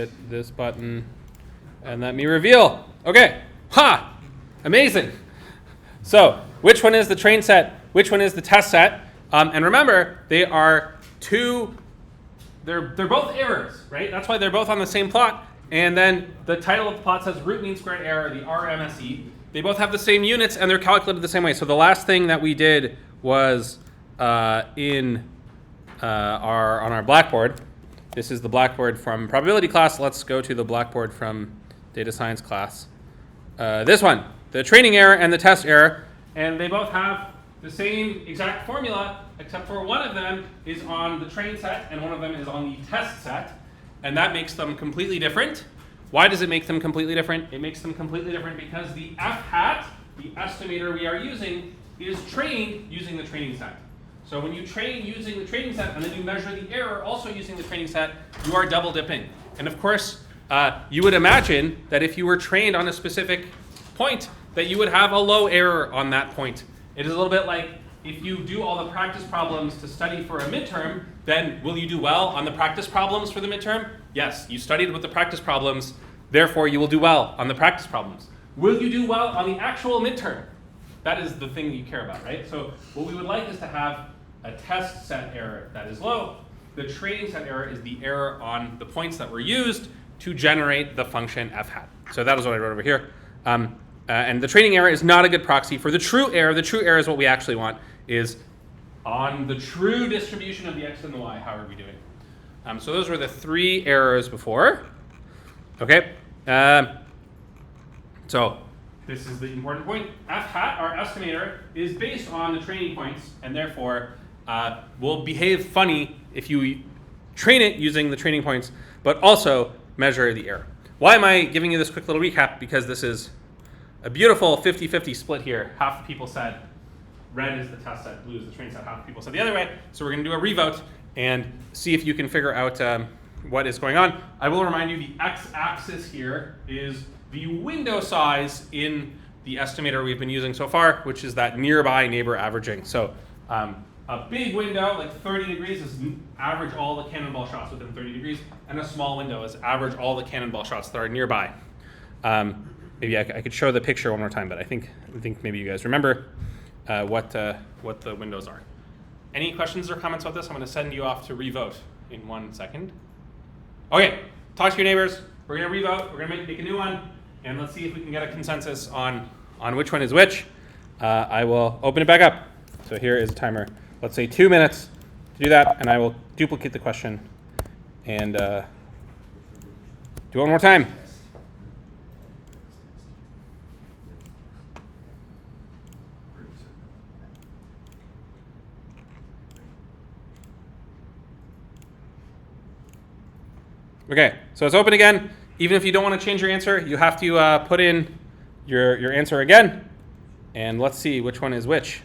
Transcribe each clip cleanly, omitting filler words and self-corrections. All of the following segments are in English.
Hit this button and let me reveal. Okay, ha, amazing. So which one is the train set? Which one is the test set? And remember, they are they're both errors, right? That's why they're both on the same plot. And then the title of the plot says root mean squared error, the RMSE. They both have the same units and they're calculated the same way. So the last thing that we did was on our blackboard. This is the blackboard from probability class. Let's go to the blackboard from data science class. This one, the training error and the test error. And they both have the same exact formula, except for one of them is on the train set and one of them is on the test set. And that makes them completely different. Why does it make them completely different? It makes them completely different because the f hat, the estimator we are using, is trained using the training set. So when you train using the training set and then you measure the error also using the training set, you are double dipping. And of course, you would imagine that if you were trained on a specific point, that you would have a low error on that point. It is a little bit like if you do all the practice problems to study for a midterm, then will you do well on the practice problems for the midterm? Yes, you studied with the practice problems, therefore you will do well on the practice problems. Will you do well on the actual midterm? That is the thing you care about, right? So what we would like is to have a test set error that is low. The training set error is the error on the points that were used to generate the function f hat. So that is what I wrote over here. And the training error is not a good proxy for the true error. The true error is what we actually want, is on the true distribution of the x and the y. How are we doing? So those were the three errors before. Okay. So this is the important point. F hat, our estimator, is based on the training points, and therefore will behave funny if you train it using the training points, but also measure the error. Why am I giving you this quick little recap? Because this is a beautiful 50-50 split here. Half the people said red is the test set, blue is the training set. Half the people said the other way. So we're going to do a revote and see if you can figure out what is going on. I will remind you the x-axis here is the window size in the estimator we've been using so far, which is that nearby neighbor averaging. So a big window, like 30 degrees, is average all the cannonball shots within 30 degrees, and a small window is average all the cannonball shots that are nearby. Maybe I could show the picture one more time, but I think maybe you guys remember what the windows are. Any questions or comments about this? I'm going to send you off to revote in 1 second. Okay, talk to your neighbors. We're going to revote. We're going to make a new one, and let's see if we can get a consensus on which one is which. I will open it back up. So here is a timer. Let's say 2 minutes to do that, and I will duplicate the question and do it one more time. Okay, so it's open again. Even if you don't want to change your answer, you have to put in your answer again. And let's see which one is which.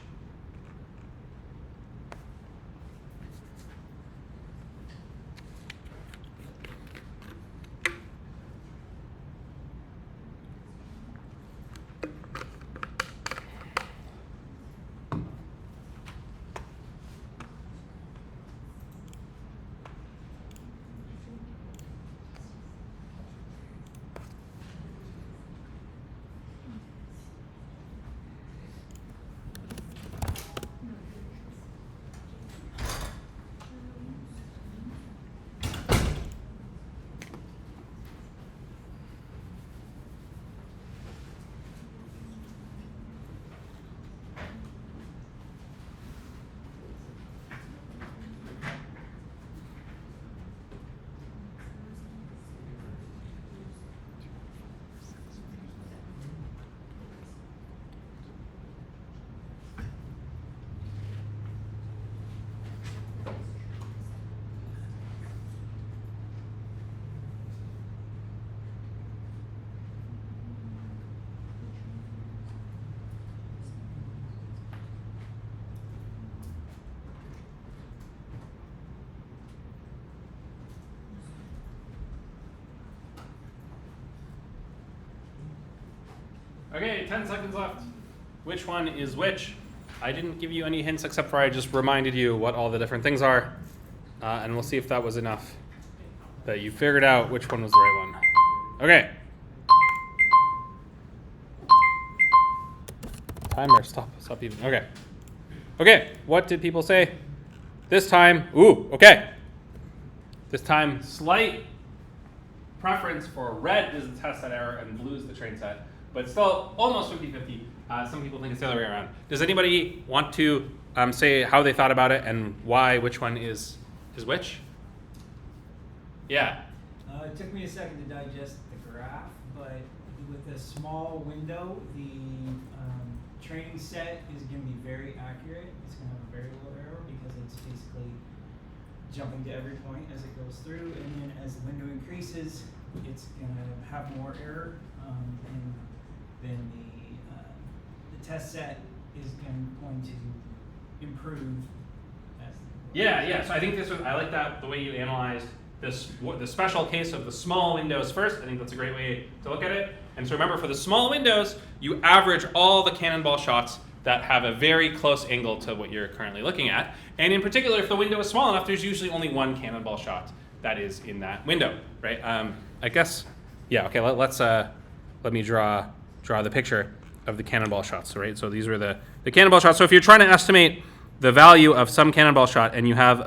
Okay, 10 seconds left. Which one is which? I didn't give you any hints except for I just reminded you what all the different things are. And we'll see if that was enough. that you figured out which one was the right one. Okay. Timer, stop even. Okay. Okay, what did people say? This time, okay. This time, slight preference for red is the test set error and blue is the train set, but still almost 50-50. Some people think it's the other way around. Does anybody want to say how they thought about it and why, which one is which? Yeah. It took me a second to digest the graph, but with a small window, the training set is going to be very accurate. It's going to have a very low error because it's basically jumping to every point as it goes through, and then as the window increases, it's going to have more error, and then the test set is going to improve as Yeah. So I think I like that the way you analyzed the special case of the small windows first. I think that's a great way to look at it. And so remember, for the small windows, you average all the cannonball shots that have a very close angle to what you're currently looking at. And in particular, if the window is small enough, there's usually only one cannonball shot that is in that window, right? I guess, yeah, okay, let me draw the picture of the cannonball shots, right? So these were the cannonball shots. So if you're trying to estimate the value of some cannonball shot and you have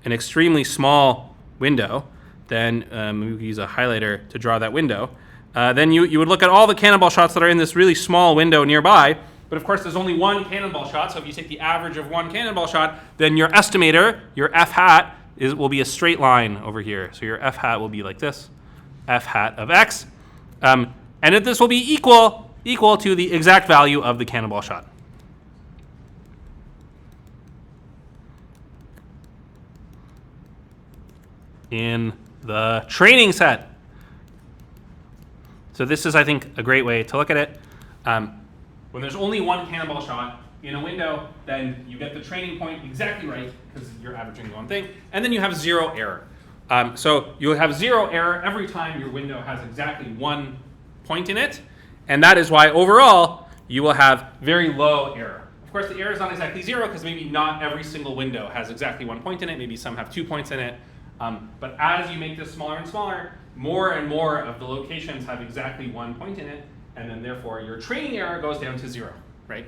an extremely small window, then we could use a highlighter to draw that window. Then you would look at all the cannonball shots that are in this really small window nearby, but of course there's only one cannonball shot, so if you take the average of one cannonball shot, then your estimator, your f hat, will be a straight line over here. So your f hat will be like this, f hat of x, and this will be equal to the exact value of the cannonball shot. In the training set. So this is, I think, a great way to look at it. When there's only one cannonball shot in a window, then you get the training point exactly right because you're averaging one thing, and then you have zero error. So you'll have zero error every time your window has exactly one point in it, and that is why overall you will have very low error. Of course, the error is not exactly zero because maybe not every single window has exactly one point in it. Maybe some have 2 points in it. But as you make this smaller and smaller, more and more of the locations have exactly 1 point in it, and then therefore your training error goes down to zero, right?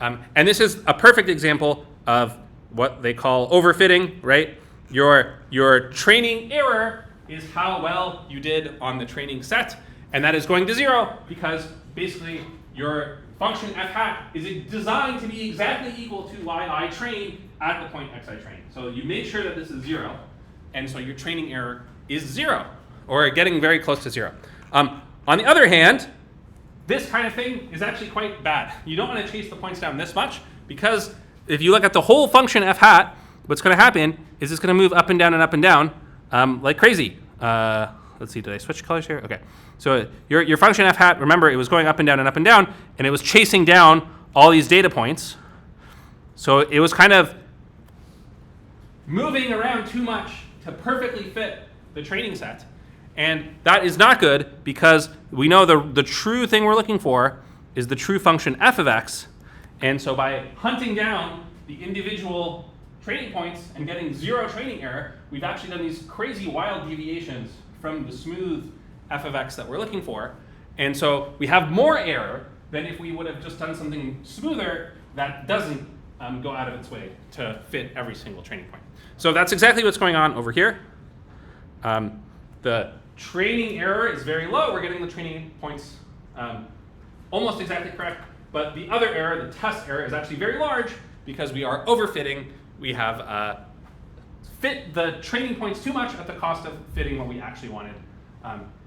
And this is a perfect example of what they call overfitting, right? Your training error is how well you did on the training set, and that is going to zero because basically your function f hat is designed to be exactly equal to yi train at the point xi train. So you make sure that this is zero, and so your training error is zero, or getting very close to zero. On the other hand, this kind of thing is actually quite bad. You don't want to chase the points down this much, because if you look at the whole function f hat, what's going to happen is it's going to move up and down like crazy. Let's see, did I switch colors here? Okay. So your function f hat, remember, it was going up and down, and it was chasing down all these data points. So it was kind of moving around too much to perfectly fit the training set. And that is not good because we know the true thing we're looking for is the true function f of x. And so by hunting down the individual training points and getting zero training error, we've actually done these crazy wild deviations from the smooth f of x that we're looking for. And so we have more error than if we would have just done something smoother that doesn't go out of its way to fit every single training point. So that's exactly what's going on over here. The training error is very low. We're getting the training points almost exactly correct. But the other error, the test error, is actually very large because we are overfitting. We have fit the training points too much at the cost of fitting what we actually wanted.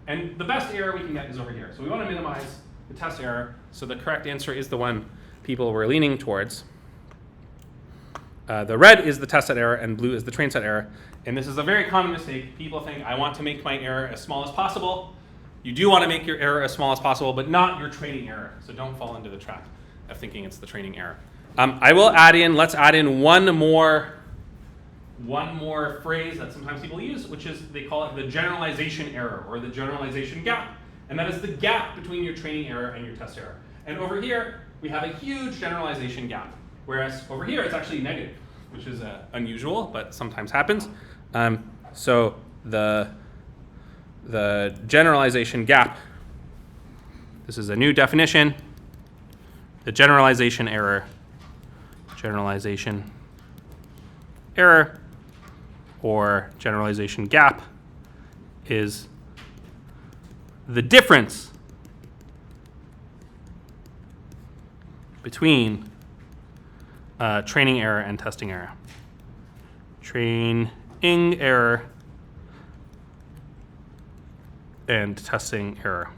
And the best error we can get is over here. So we want to minimize the test error. So the correct answer is the one people were leaning towards. The red is the test set error and blue is the train set error. And this is a very common mistake. People think, I want to make my error as small as possible. You do want to make your error as small as possible, but not your training error. So don't fall into the trap of thinking it's the training error. Let's add in one more phrase that sometimes people use, which is, they call it the generalization error or the generalization gap. And that is the gap between your training error and your test error. And over here, we have a huge generalization gap. Whereas over here, it's actually negative, which is unusual, but sometimes happens. So the the generalization gap. This is a new definition. The generalization error, or generalization gap is the difference between training error and testing error. Training error and testing error.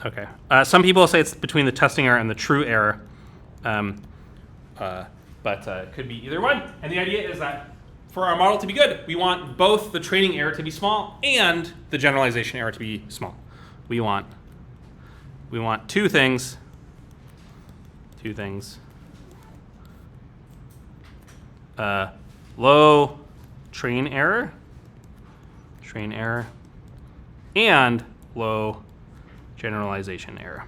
Okay. Some people say it's between the testing error and the true error, but it could be either one. And the idea is that for our model to be good, we want both the training error to be small and the generalization error to be small. We want two things. Low train error, and low generalization error.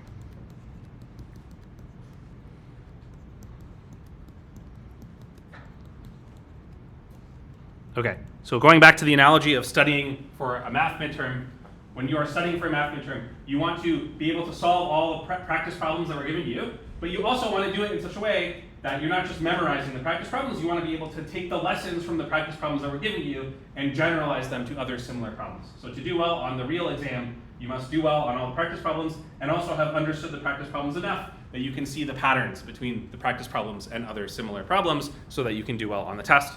Okay, so going back to the analogy of studying for a math midterm, when you are studying for a math midterm, you want to be able to solve all the practice problems that were given to you, but you also want to do it in such a way that you're not just memorizing the practice problems, you want to be able to take the lessons from the practice problems that were given to you and generalize them to other similar problems. So to do well on the real exam, you must do well on all the practice problems and also have understood the practice problems enough that you can see the patterns between the practice problems and other similar problems so that you can do well on the test.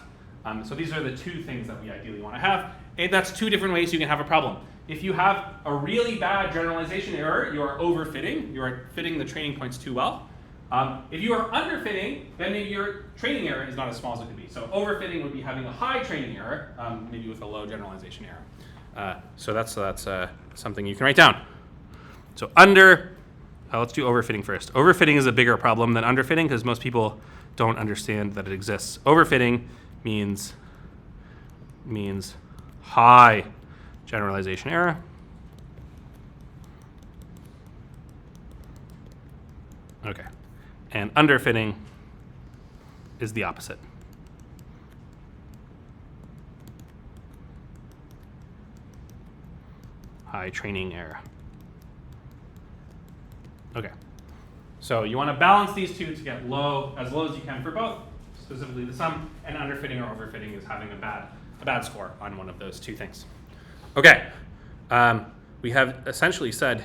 So these are the two things that we ideally want to have. And that's two different ways you can have a problem. If you have a really bad generalization error, you are overfitting. You are fitting the training points too well. If you are underfitting, then maybe your training error is not as small as it could be. So overfitting would be having a high training error, maybe with a low generalization error. So that's something you can write down. So let's do overfitting first. Overfitting is a bigger problem than underfitting because most people don't understand that it exists. Overfitting means high generalization error. Okay. And underfitting is the opposite. High training error. Okay. So you want to balance these two to get as low as you can for both, specifically the sum, and underfitting or overfitting is having a bad score on one of those two things. Okay. We have essentially said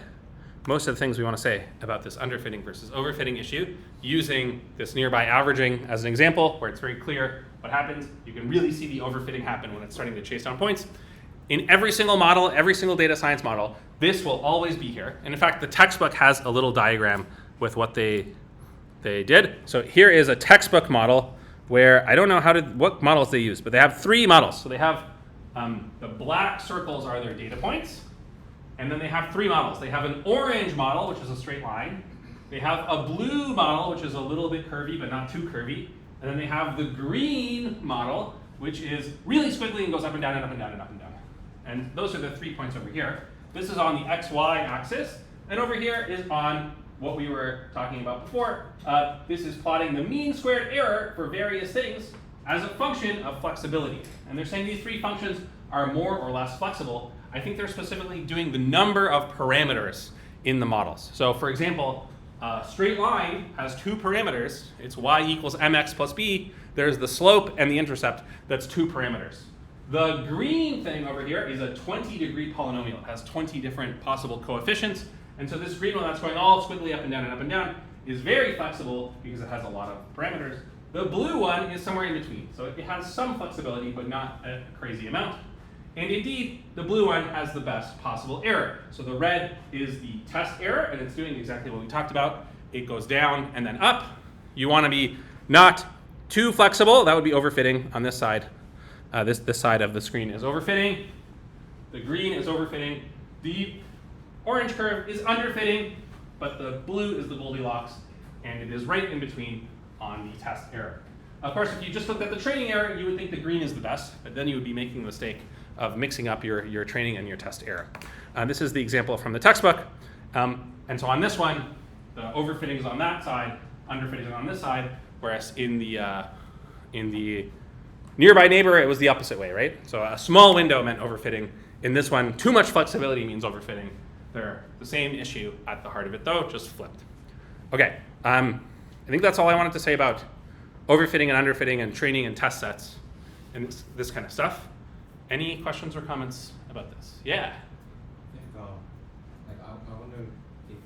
most of the things we want to say about this underfitting versus overfitting issue using this nearby averaging as an example where it's very clear what happens. You can really see the overfitting happen when it's starting to chase down points. In every single model, every single data science model, this will always be here. And in fact, the textbook has a little diagram with what they did. So here is a textbook model where I don't know what models they use, but they have three models. So they have the black circles are their data points. And then they have three models. They have an orange model, which is a straight line. They have a blue model, which is a little bit curvy, but not too curvy. And then they have the green model, which is really squiggly and goes up and down and up and down and up and down. And those are the 3 points over here. This is on the XY axis. And over here is on what we were talking about before. This is plotting the mean squared error for various things as a function of flexibility. And they're saying these three functions are more or less flexible. I think they're specifically doing the number of parameters in the models. So for example, a straight line has two parameters. It's y equals mx plus b. There's the slope and the intercept. That's two parameters. The green thing over here is a 20-degree polynomial. It has 20 different possible coefficients. And so this green one that's going all squiggly up and down is very flexible because it has a lot of parameters. The blue one is somewhere in between. So it has some flexibility, but not a crazy amount. And indeed, the blue one has the best possible error. So the red is the test error, and it's doing exactly what we talked about. It goes down and then up. You want to be not too flexible. That would be overfitting on this side. This side of the screen is overfitting. The green is overfitting. The orange curve is underfitting, but the blue is the Goldilocks, and it is right in between on the test error. Of course, if you just looked at the training error, you would think the green is the best, but then you would be making the mistake of mixing up your training and your test error. This is the example from the textbook. And so on this one, the overfitting is on that side, underfitting is on this side, whereas in the nearby neighbor, it was the opposite way, right? So a small window meant overfitting, In this one, too much flexibility means overfitting. They're the same issue at the heart of it, though, just flipped. Okay, I think that's all I wanted to say about overfitting and underfitting and training and test sets and this kind of stuff. Any questions or comments about this? Yeah. I wonder if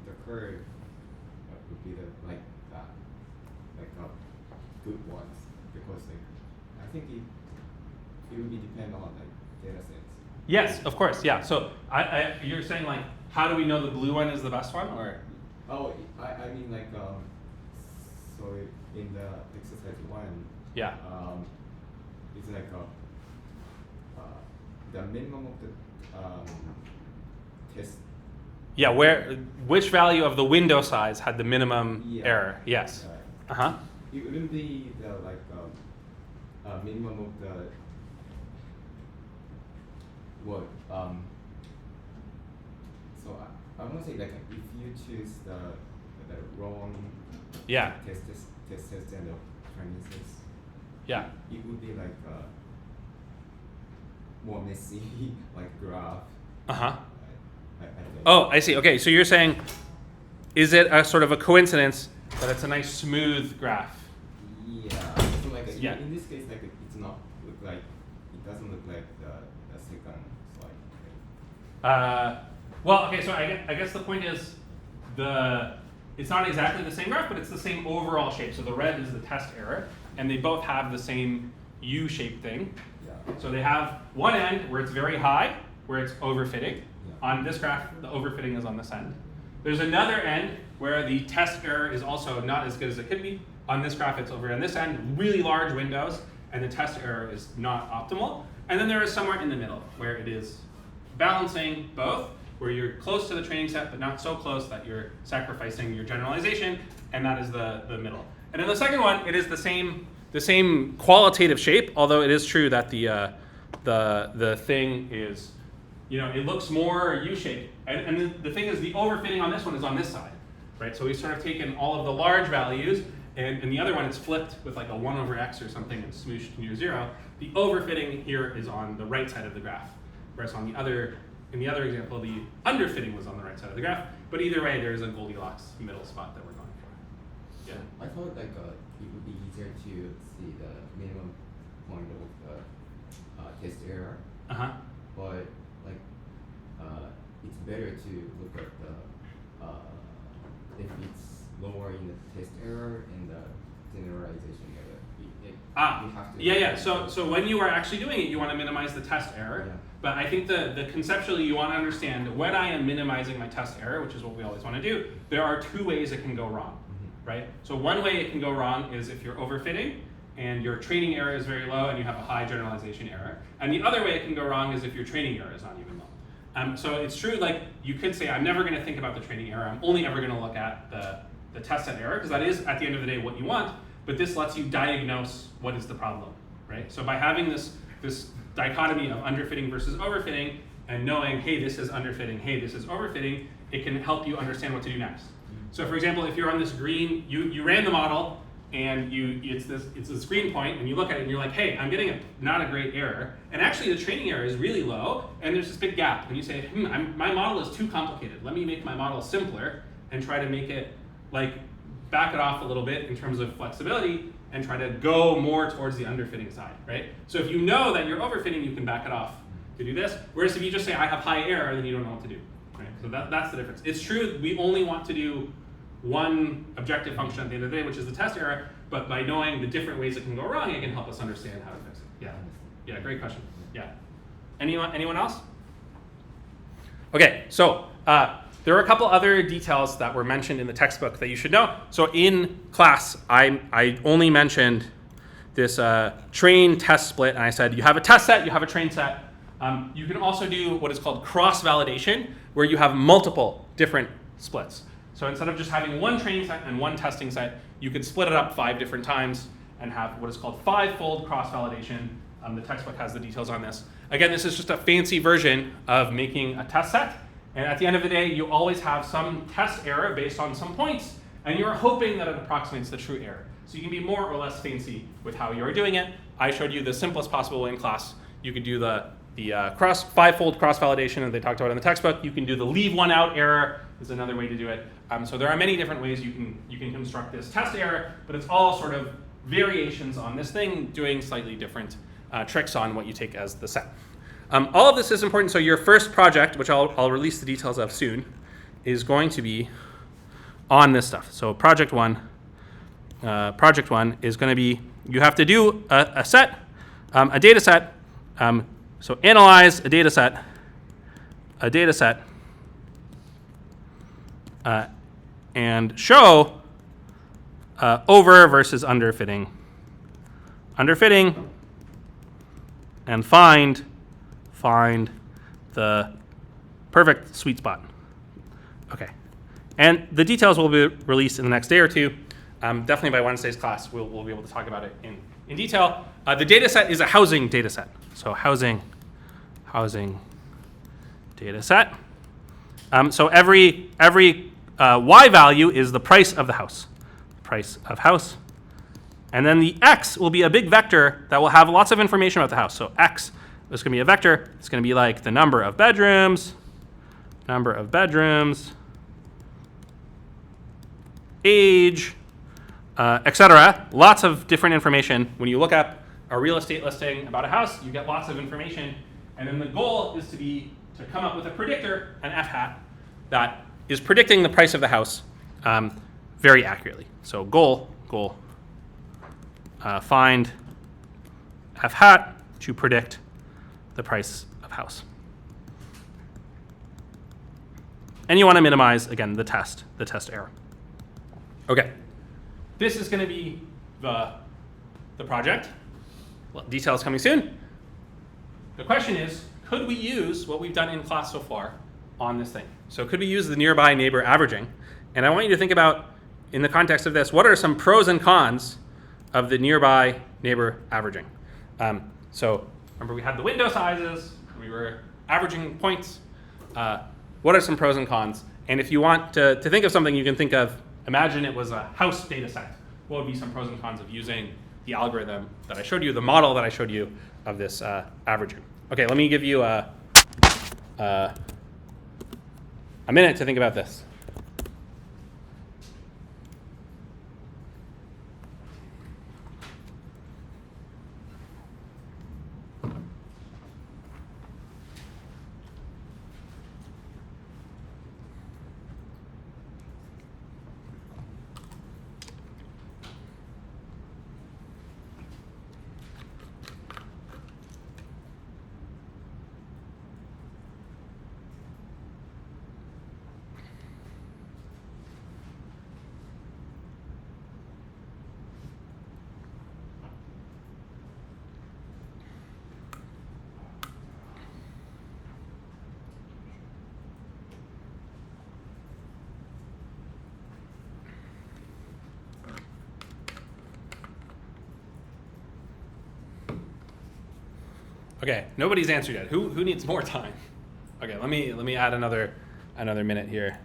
the curve would be good ones, because I think it would be depend on data sets. Yes, of course. Yeah. So you're saying how do we know the blue one is the best one, or? Oh, I mean so in the exercise 1. Yeah. It's the minimum of the test. Yeah, which value of the window size had the minimum error? Yes. Right. It wouldn't be the minimum of the what? So I want to say if you choose the wrong test and the training sets, yeah, it would be more messy graph. Uh-huh. I think. Oh, I see. Okay, so you're saying, is it a sort of a coincidence that it's a nice smooth graph? Yeah. So yeah. In this case, it's not look like it doesn't look like the second slide. Well, okay. So I guess the point is it's not exactly the same graph, but it's the same overall shape. So the red is the test error, and they both have the same U-shaped thing. Yeah. So they have one end where it's very high, where it's overfitting. Yeah. On this graph, the overfitting is on this end. There's another end where the test error is also not as good as it could be. On this graph, it's over on this end, really large windows, and the test error is not optimal. And then there is somewhere in the middle where it is balancing both, where you're close to the training set, but not so close that you're sacrificing your generalization, and that is the middle. And in the second one, it is the same qualitative shape, although it is true that the thing is, it looks more U-shaped. And the thing is, the overfitting on this one is on this side, right? So we've sort of taken all of the large values, and in the other one, it's flipped with a 1/x or something and smooshed near 0. The overfitting here is on the right side of the graph, whereas in the other example, the underfitting was on the right side of the graph. But either way, there is a Goldilocks middle spot that we're going for. Yeah. I thought it would be easier to see the minimum point of the test error. Uh-huh. But it's better to look at if it's lower in the test error and the generalization error. You have to. Yeah. So when you are actually doing it, you want to minimize the test error. Yeah. But I think the conceptually you want to understand when I am minimizing my test error, which is what we always want to do, there are two ways it can go wrong, right? So one way it can go wrong is if you're overfitting and your training error is very low and you have a high generalization error. And the other way it can go wrong is if your training error is not even low. So it's true, you could say, I'm never going to think about the training error. I'm only ever going to look at the test set error, because that is, at the end of the day, what you want. But this lets you diagnose what is the problem, right? So by having this dichotomy of underfitting versus overfitting, and knowing, hey, this is underfitting, hey, this is overfitting, it can help you understand what to do next. So for example, if you're on this green, you ran the model, and it's this green point, and you look at it and you're like, hey, I'm getting not a great error, and actually the training error is really low, and there's this big gap, and you say, my model is too complicated. Let me make my model simpler and try to make it back it off a little bit in terms of flexibility and try to go more towards the underfitting side, right? So if you know that you're overfitting, you can back it off to do this. Whereas if you just say, I have high error, then you don't know what to do, right? So that's the difference. It's true, we only want to do one objective function at the end of the day, which is the test error, but by knowing the different ways it can go wrong, it can help us understand how to fix it. Yeah, great question. Yeah. Anyone else? Okay, so there are a couple other details that were mentioned in the textbook that you should know. So in class, I only mentioned this train test split, and I said you have a test set, you have a train set. You can also do what is called cross-validation, where you have multiple different splits. So instead of just having one training set and one testing set, you could split it up 5 different times and have what is called 5-fold cross-validation. The textbook has the details on this. Again, this is just a fancy version of making a test set. And at the end of the day, you always have some test error based on some points, and you're hoping that it approximates the true error. So you can be more or less fancy with how you're doing it. I showed you the simplest possible way in class. You could do the five-fold cross-validation that they talked about in the textbook. You can do the leave one out error is another way to do it. So there are many different ways you can construct this test error, but it's all sort of variations on this thing doing slightly different tricks on what you take as the set. All of this is important. So your first project, which I'll release the details of soon, is going to be on this stuff. So project one is going to be, you have to do a set, a data set. So analyze a data set, and show over versus underfitting, and find the perfect sweet spot. Okay, and the details will be released in the next day or two. Definitely by Wednesday's class, we'll be able to talk about it in detail. The data set is a housing data set. So housing data set. So every y value is the price of the house, and then the x will be a big vector that will have lots of information about the house. So x is going to be a vector. It's going to be like the number of bedrooms, age, etc. Lots of different information. When you look up a real estate listing about a house, you get lots of information. And then the goal is to come up with a predictor, an f hat, that is predicting the price of the house very accurately. So goal, find f hat to predict the price of house. And you want to minimize, again, the test error. Okay, this is going to be the project. Well, details coming soon. The question is, could we use what we've done in class so far on this thing? So could we use the nearby neighbor averaging? And I want you to think about, in the context of this, what are some pros and cons of the nearby neighbor averaging? So remember, we had the window sizes, we were averaging points. What are some pros and cons? And if you want to think of something, you can think of, imagine it was a house data set. What would be some pros and cons of using the algorithm that I showed you, the model that I showed you of this averaging? Okay, let me give you a minute to think about this. Okay, nobody's answered yet. Who needs more time? Okay, let me add another minute here.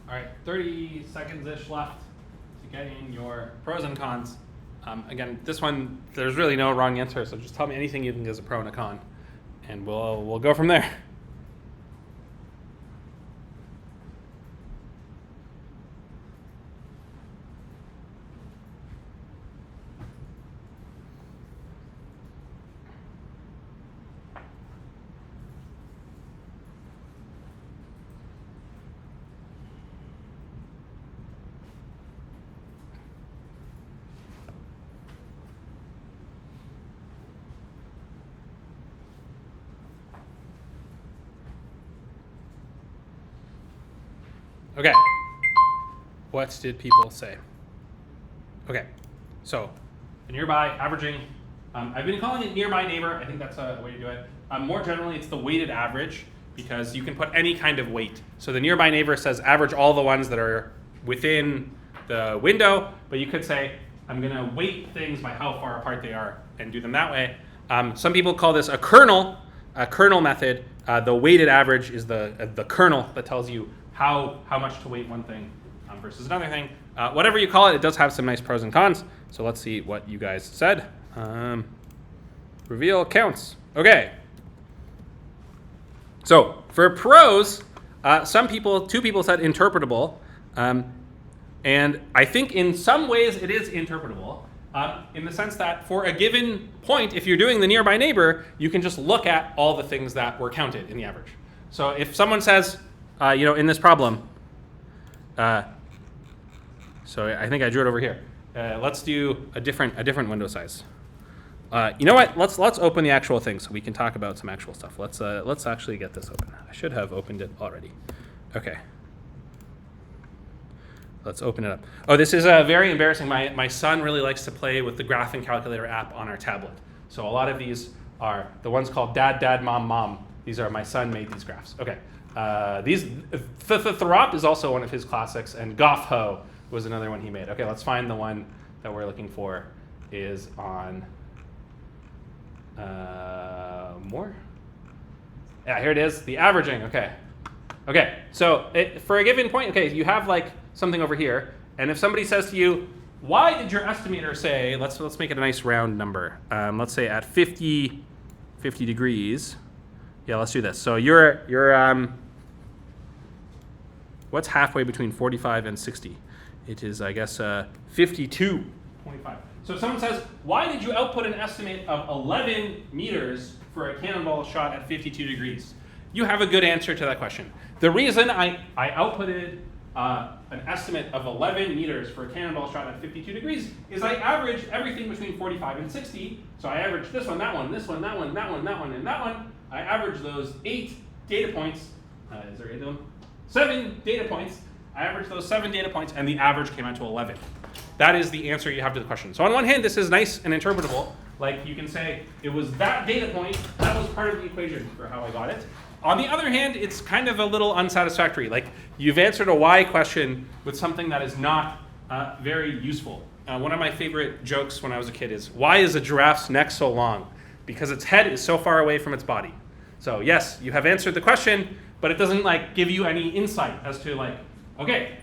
All right, 30 seconds-ish left to getting your pros and cons. Again, this one, there's really no wrong answer, so just tell me anything you think is a pro and a con, and we'll go from there. Okay, what did people say? Okay, so the nearby averaging, I've been calling it nearby neighbor. I think that's a way to do it. More generally, it's the weighted average because you can put any kind of weight. So the nearby neighbor says average all the ones that are within the window, but you could say, I'm gonna weight things by how far apart they are and do them that way. Some people call this a kernel method. The weighted average is the kernel that tells you how much to weight one thing versus another thing. Whatever you call it, it does have some nice pros and cons. So let's see what you guys said. Reveal counts. Okay. So for pros, two people said interpretable. And I think in some ways it is interpretable in the sense that for a given point, if you're doing the nearby neighbor, you can just look at all the things that were counted in the average. So if someone says, in this problem, so I think I drew it over here. Let's do a different window size. You know what? Let's open the actual thing so we can talk about some actual stuff. Let's actually get this open. I should have opened it already. Okay. Let's open it up. Oh, this is very embarrassing. My son really likes to play with the graphing calculator app on our tablet. So a lot of these are the ones called dad, mom, mom. These are my son made these graphs. Okay. Throp is also one of his classics, and Goff Ho was another one he made. Okay, let's find the one that we're looking for is on more. Yeah, here it is, the averaging. Okay, so for a given point, okay, you have like something over here, and if somebody says to you, why did your estimator say, let's make it a nice round number. Let's say at 50 degrees. Yeah, let's do this. So you're what's halfway between 45 and 60? It is, I guess, 52.5. So if someone says, why did you output an estimate of 11 meters for a cannonball shot at 52 degrees? You have a good answer to that question. The reason I outputted an estimate of 11 meters for a cannonball shot at 52 degrees is I averaged everything between 45 and 60. So I averaged this one, that one, this one, that one, that one, that one, and that one. I averaged those 8 data points. Is there 8 of them? 7 data points. I averaged those 7 data points, and the average came out to 11. That is the answer you have to the question. So on one hand, this is nice and interpretable. Like you can say, it was that data point, that was part of the equation for how I got it. On the other hand, it's kind of a little unsatisfactory. Like you've answered a why question with something that is not very useful. One of my favorite jokes when I was a kid is, why is a giraffe's neck so long? Because its head is so far away from its body. So yes, you have answered the question, but it doesn't like give you any insight as to like, okay,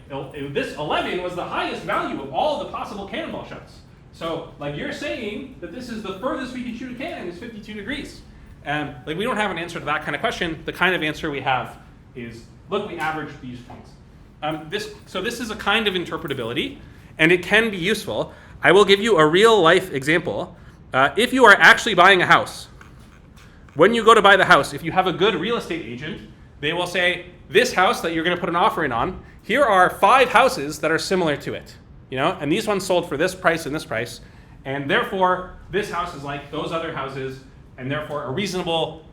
this 11 was the highest value of all the possible cannonball shots. So like you're saying that this is the furthest we can shoot a cannon is 52 degrees. Like we don't have an answer to that kind of question. The kind of answer we have is, look, we averaged these points. So this is a kind of interpretability, and it can be useful. I will give you a real life example. If you are actually buying a house, when you go to buy the house, if you have a good real estate agent, they will say, this house that you're going to put an offer in on, here are 5 houses that are similar to it, and these ones sold for this price and this price, and therefore this house is like those other houses, and therefore a reasonable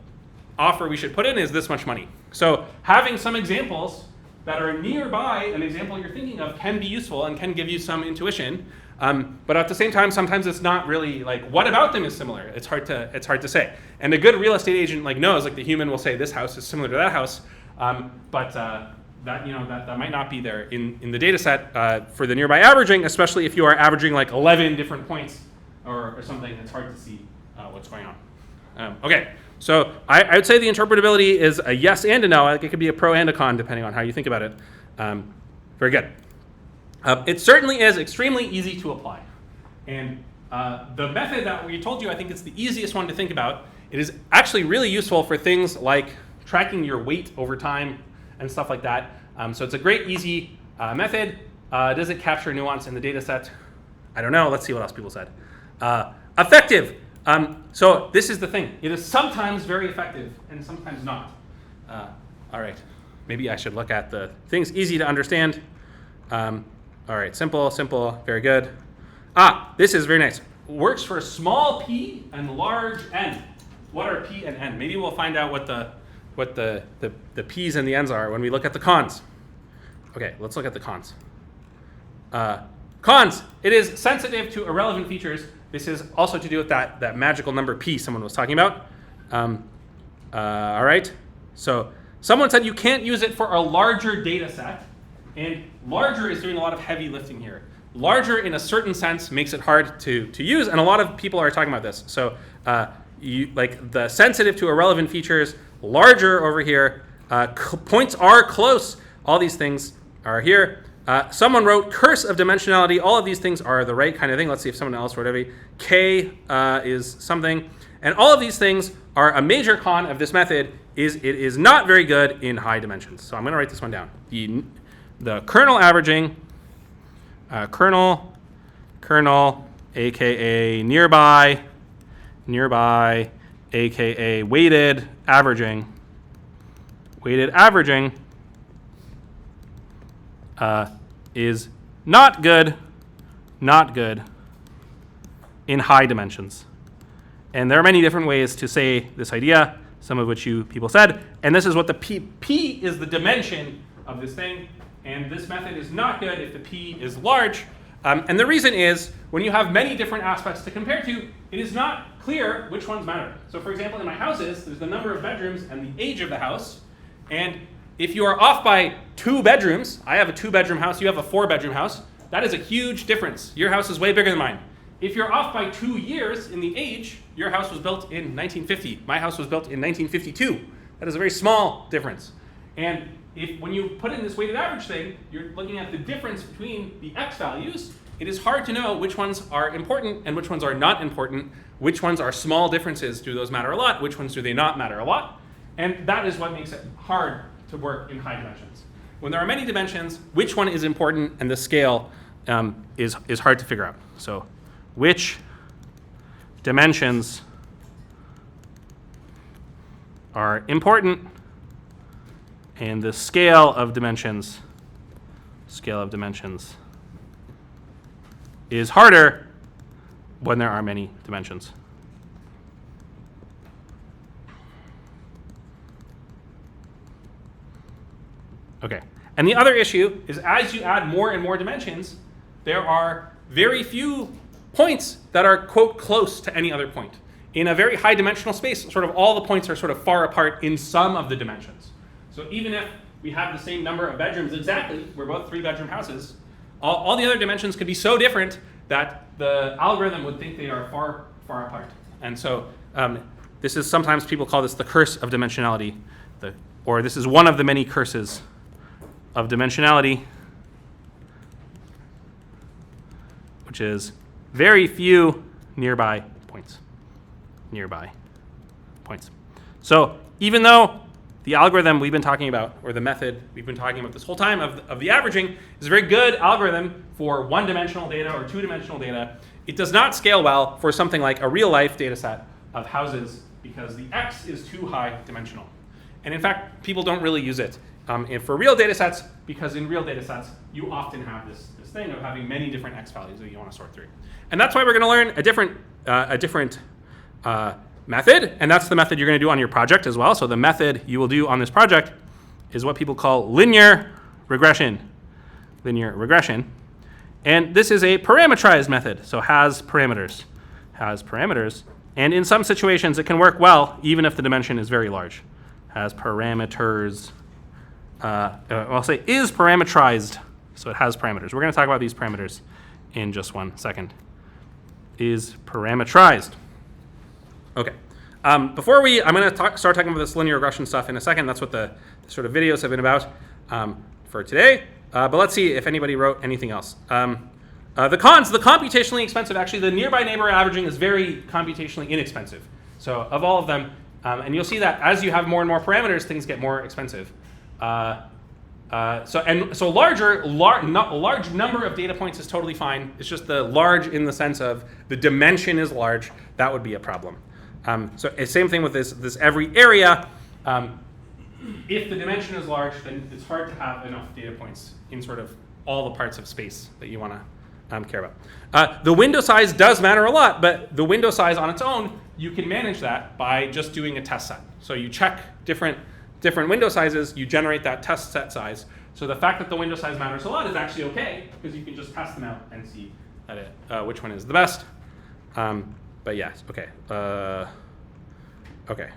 offer we should put in is this much money. So having some examples that are nearby an example you're thinking of can be useful and can give you some intuition. But at the same time, sometimes it's not really like, what about them is similar? It's hard to say. And a good real estate agent knows, the human will say this house is similar to that house, but that might not be there in the data set for the nearby averaging, especially if you are averaging 11 different points or something. It's hard to see what's going on. Okay, so I would say the interpretability is a yes and a no. It could be a pro and a con depending on how you think about it. Very good. It certainly is extremely easy to apply. And the method that we told you, I think it's the easiest one to think about. It is actually really useful for things like tracking your weight over time and stuff like that. So it's a great, easy method. Does it capture nuance in the data set? I don't know. Let's see what else people said. Effective. So this is the thing. It is sometimes very effective and sometimes not. All right. Maybe I should look at the things. Easy to understand. All right. Simple, simple. Very good. This is very nice. Works for small p and large n. What are p and n? Maybe we'll find out what the p's and the n's are when we look at the cons. Okay, let's look at the cons. Cons. It is sensitive to irrelevant features. This is also to do with that magical number p someone was talking about. All right. So someone said you can't use it for a larger data set. And larger is doing a lot of heavy lifting here. Larger in a certain sense makes it hard to use, and a lot of people are talking about this. So like the sensitive to irrelevant features, larger over here, points are close. All these things are here. Someone wrote curse of dimensionality. All of these things are the right kind of thing. Let's see if someone else wrote every. K is something. And all of these things are a major con of this method is it is not very good in high dimensions. So I'm going to write this one down. The kernel averaging, kernel, aka nearby, aka weighted averaging is not good in high dimensions. And there are many different ways to say this idea, some of which people said. And this is what the p is the dimension of this thing. And this method is not good if the p is large. And the reason is, when you have many different aspects to compare to, it is not clear which ones matter. So for example, in my houses, there's the number of bedrooms and the age of the house. And if you are off by 2 bedrooms, I have a 2-bedroom house, you have a 4-bedroom house, that is a huge difference. Your house is way bigger than mine. If you're off by 2 years in the age, your house was built in 1950. My house was built in 1952. That is a very small difference. And when you put in this weighted average thing, you're looking at the difference between the x values. It is hard to know which ones are important and which ones are not important, which ones are small differences, do those matter a lot, which ones do they not matter a lot. And that is what makes it hard to work in high dimensions. When there are many dimensions, which one is important and the scale is hard to figure out. So which dimensions are important and the scale of dimensions is harder when there are many dimensions. Okay, and the other issue is as you add more and more dimensions, there are very few points that are, quote, close to any other point. In a very high dimensional space, sort of all the points are sort of far apart in some of the dimensions. So even if we have the same number of bedrooms exactly, we're both 3-bedroom houses, all the other dimensions could be so different that the algorithm would think they are far, far apart. And so this is sometimes people call this the curse of dimensionality, or this is one of the many curses of dimensionality, which is very few nearby points. So even though the algorithm we've been talking about, or the method we've been talking about this whole time of the averaging, is a very good algorithm for 1-dimensional data or 2-dimensional data, it does not scale well for something like a real-life data set of houses because the x is too high dimensional. And in fact, people don't really use it for real data sets, because in real data sets, you often have this thing of having many different x values that you want to sort through. And that's why we're going to learn a different method, and that's the method you're going to do on your project as well. So the method you will do on this project is what people call linear regression. And this is a parameterized method, so has parameters. And in some situations, it can work well, even if the dimension is very large. Has parameters. I'll say is parameterized, so it has parameters. We're going to talk about these parameters in just 1 second. Is parameterized. Okay. I'm going to start talking about this linear regression stuff in a second. That's what the sort of videos have been about for today. but let's see if anybody wrote anything else. The cons, the computationally expensive, actually the nearby neighbor averaging is very computationally inexpensive. So of all of them, and you'll see that as you have more and more parameters, things get more expensive. So large number of data points is totally fine. It's just the large in the sense of the dimension is large. That would be a problem. So same thing with this every area. If the dimension is large, then it's hard to have enough data points in sort of all the parts of space that you want to care about. The window size does matter a lot, but the window size on its own, you can manage that by just doing a test set. So you check different window sizes, you generate that test set size. So the fact that the window size matters a lot is actually okay, because you can just test them out and see that which one is the best. But yes, okay. Okay.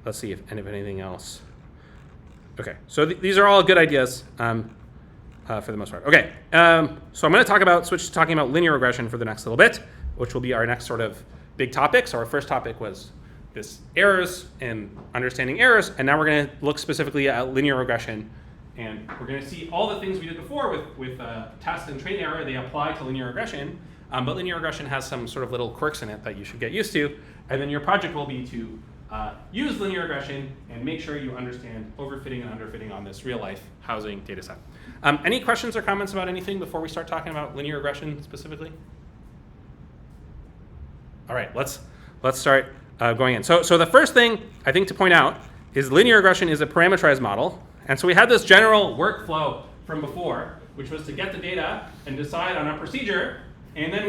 Let's see if anything else. Okay, so these are all good ideas for the most part. Okay, so I'm going to switch to talking about linear regression for the next little bit, which will be our next sort of big topic. So our first topic was this errors and understanding errors, and now we're going to look specifically at linear regression, and we're going to see all the things we did before with test and train error. They apply to linear regression, but linear regression has some sort of little quirks in it that you should get used to, and then your project will be to use linear regression and make sure you understand overfitting and underfitting on this real-life housing data set. Any questions or comments about anything before we start talking about linear regression specifically? All right, let's start going in. So the first thing I think to point out is linear regression is a parameterized model. And so we had this general workflow from before, which was to get the data and decide on a procedure. And then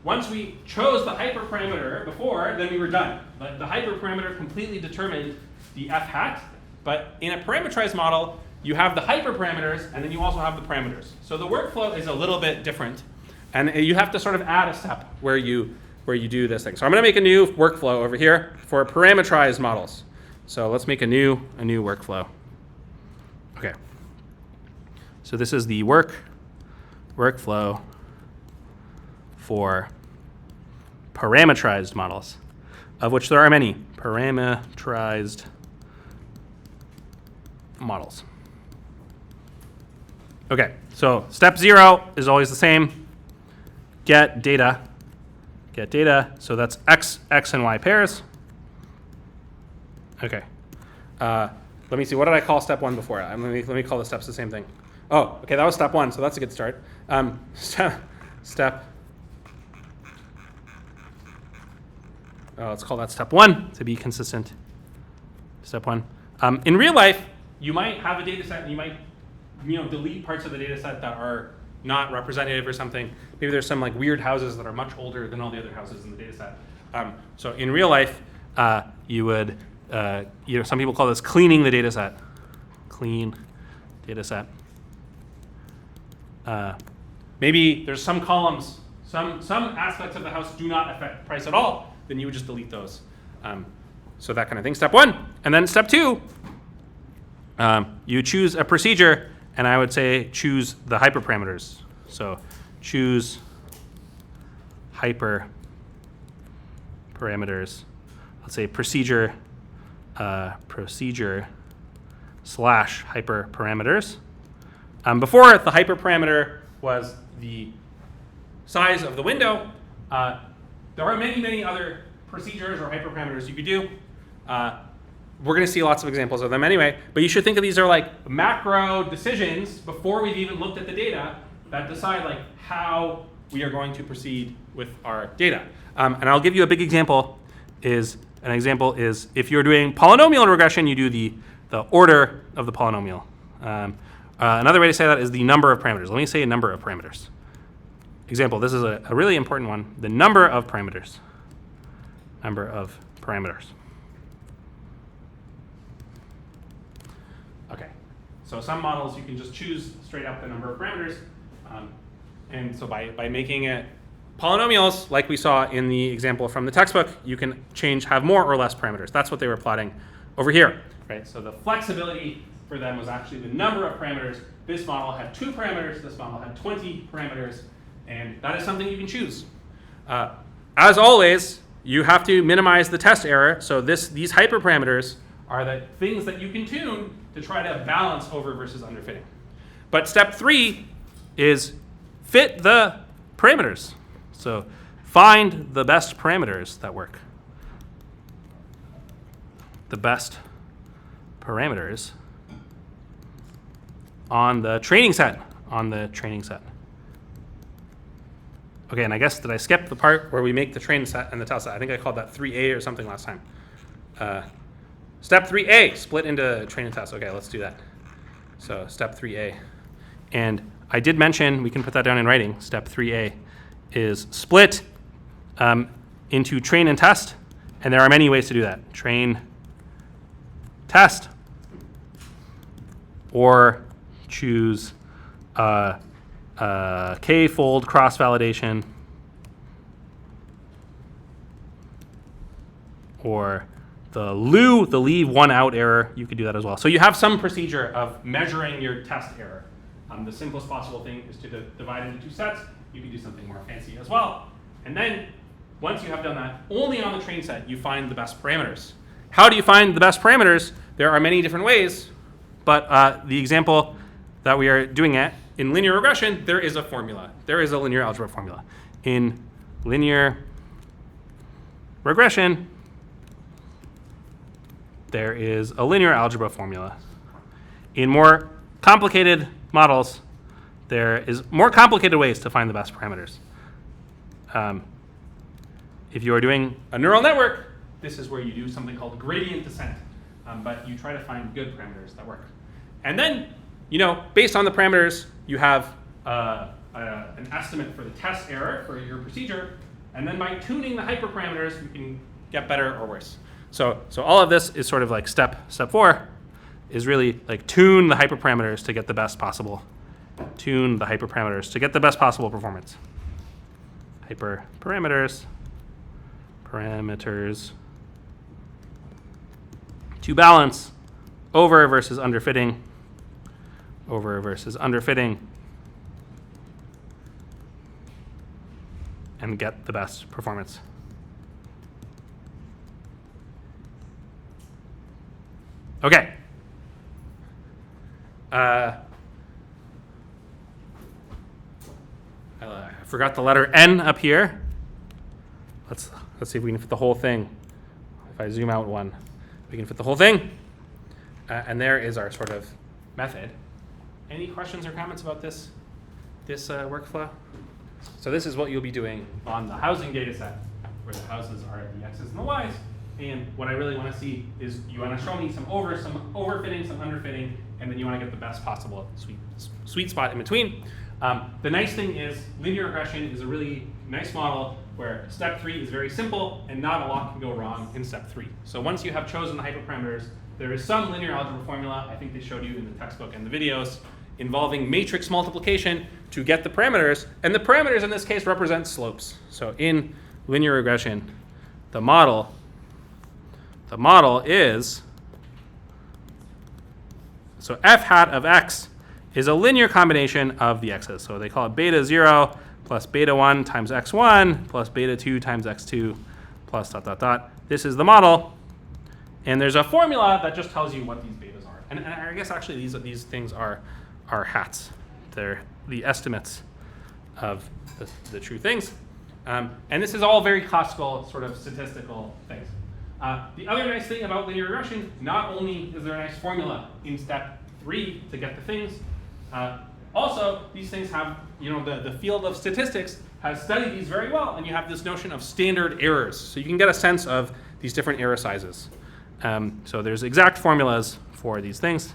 once we chose the hyperparameter before, then we were done. But the hyperparameter completely determined the f hat. But in a parameterized model, you have the hyperparameters, and then you also have the parameters. So the workflow is a little bit different. And you have to sort of add a step where you do this thing. So I'm going to make a new workflow over here for parameterized models. So let's make a new workflow. Okay. So this is the workflow for parameterized models, of which there are many parameterized models. Okay, so step 0 is always the same. Get data. So that's x and y pairs. Okay. Let me see. What did I call step 1 before? Let me call the steps the same thing. Oh, okay. That was step 1. So that's a good start. Let's call that step 1 to be consistent. Step 1. In real life, you might have a data set and you might delete parts of the data set that are not representative or something. Maybe there's some like weird houses that are much older than all the other houses in the data set. So in real life, you would, some people call this cleaning the data set. Clean data set. Maybe there's some columns, some aspects of the house do not affect price at all. Then you would just delete those. So that kind of thing. Step 1. And then step 2, you choose a procedure, and I would say choose the hyperparameters. So choose hyperparameters. Let's say procedure slash hyperparameters. Before, the hyperparameter was the size of the window. There are many other procedures or hyperparameters you could do. We're going to see lots of examples of them anyway, but you should think of these are like macro decisions before we've even looked at the data that decide like how we are going to proceed with our data. And I'll give you a big example. An example is if you're doing polynomial regression, you do the order of the polynomial. Another way to say that is the number of parameters. Let me say a number of parameters. Example, this is a really important one. The number of parameters. Number of parameters. Okay, so some models you can just choose straight up the number of parameters. And so by making it polynomials, like we saw in the example from the textbook, you can have more or less parameters. That's what they were plotting over here, right? So the flexibility for them was actually the number of parameters. This model had 2 parameters. This model had 20 parameters. And that is something you can choose. As always, you have to minimize the test error. So these hyperparameters are the things that you can tune to try to balance over versus underfitting. But step 3 is fit the parameters. So find the best parameters that work. The best parameters on the training set. Okay, and I guess, did I skip the part where we make the training set and the test set? I think I called that 3A or something last time. Step 3A, split into train and test. Okay, let's do that. So step 3A. And I did mention, we can put that down in writing, step 3A is split into train and test. And there are many ways to do that. Train, test, or choose k-fold cross-validation, or the leave one out error. You could do that as well. So you have some procedure of measuring your test error. The simplest possible thing is to divide into 2 sets. You can do something more fancy as well. And then once you have done that, only on the train set you find the best parameters. How do you find the best parameters? There are many different ways, but the example that we are doing it in linear regression, there is a formula. There is a linear algebra formula. In linear regression, there is a linear algebra formula. In more complicated models, there is more complicated ways to find the best parameters. If you are doing a neural network, this is where you do something called gradient descent, but you try to find good parameters that work. And then, based on the parameters, you have an estimate for the test error for your procedure, and then by tuning the hyperparameters, you can get better or worse. So all of this is sort of like step 4 is really like tune the hyperparameters to get the best possible. Tune the hyperparameters to get the best possible performance. Parameters to balance over versus underfitting, and get the best performance. Okay. I forgot the letter N up here. Let's see if we can fit the whole thing. If I zoom out one, we can fit the whole thing. And there is our sort of method. Any questions or comments about this workflow? So this is what you'll be doing on the housing data set, where the houses are the x's and the y's. And what I really want to see is you want to show me some overfitting, some underfitting, and then you want to get the best possible sweet spot in between. The nice thing is linear regression is a really nice model where step 3 is very simple and not a lot can go wrong in step 3. So once you have chosen the hyperparameters, there is some linear algebra formula, I think they showed you in the textbook and the videos, involving matrix multiplication to get the parameters. And the parameters in this case represent slopes. So in linear regression, the model is, so f hat of x is a linear combination of the x's. So they call it beta 0 plus beta 1 times x1 plus beta 2 times x2 plus ... This is the model. And there's a formula that just tells you what these betas are. And I guess actually these things are hats. They're the estimates of the true things. And this is all very classical sort of statistical things. The other nice thing about linear regression, not only is there a nice formula in step 3 to get the things, also these things have, the field of statistics has studied these very well, and you have this notion of standard errors. So you can get a sense of these different error sizes. So there's exact formulas for these things.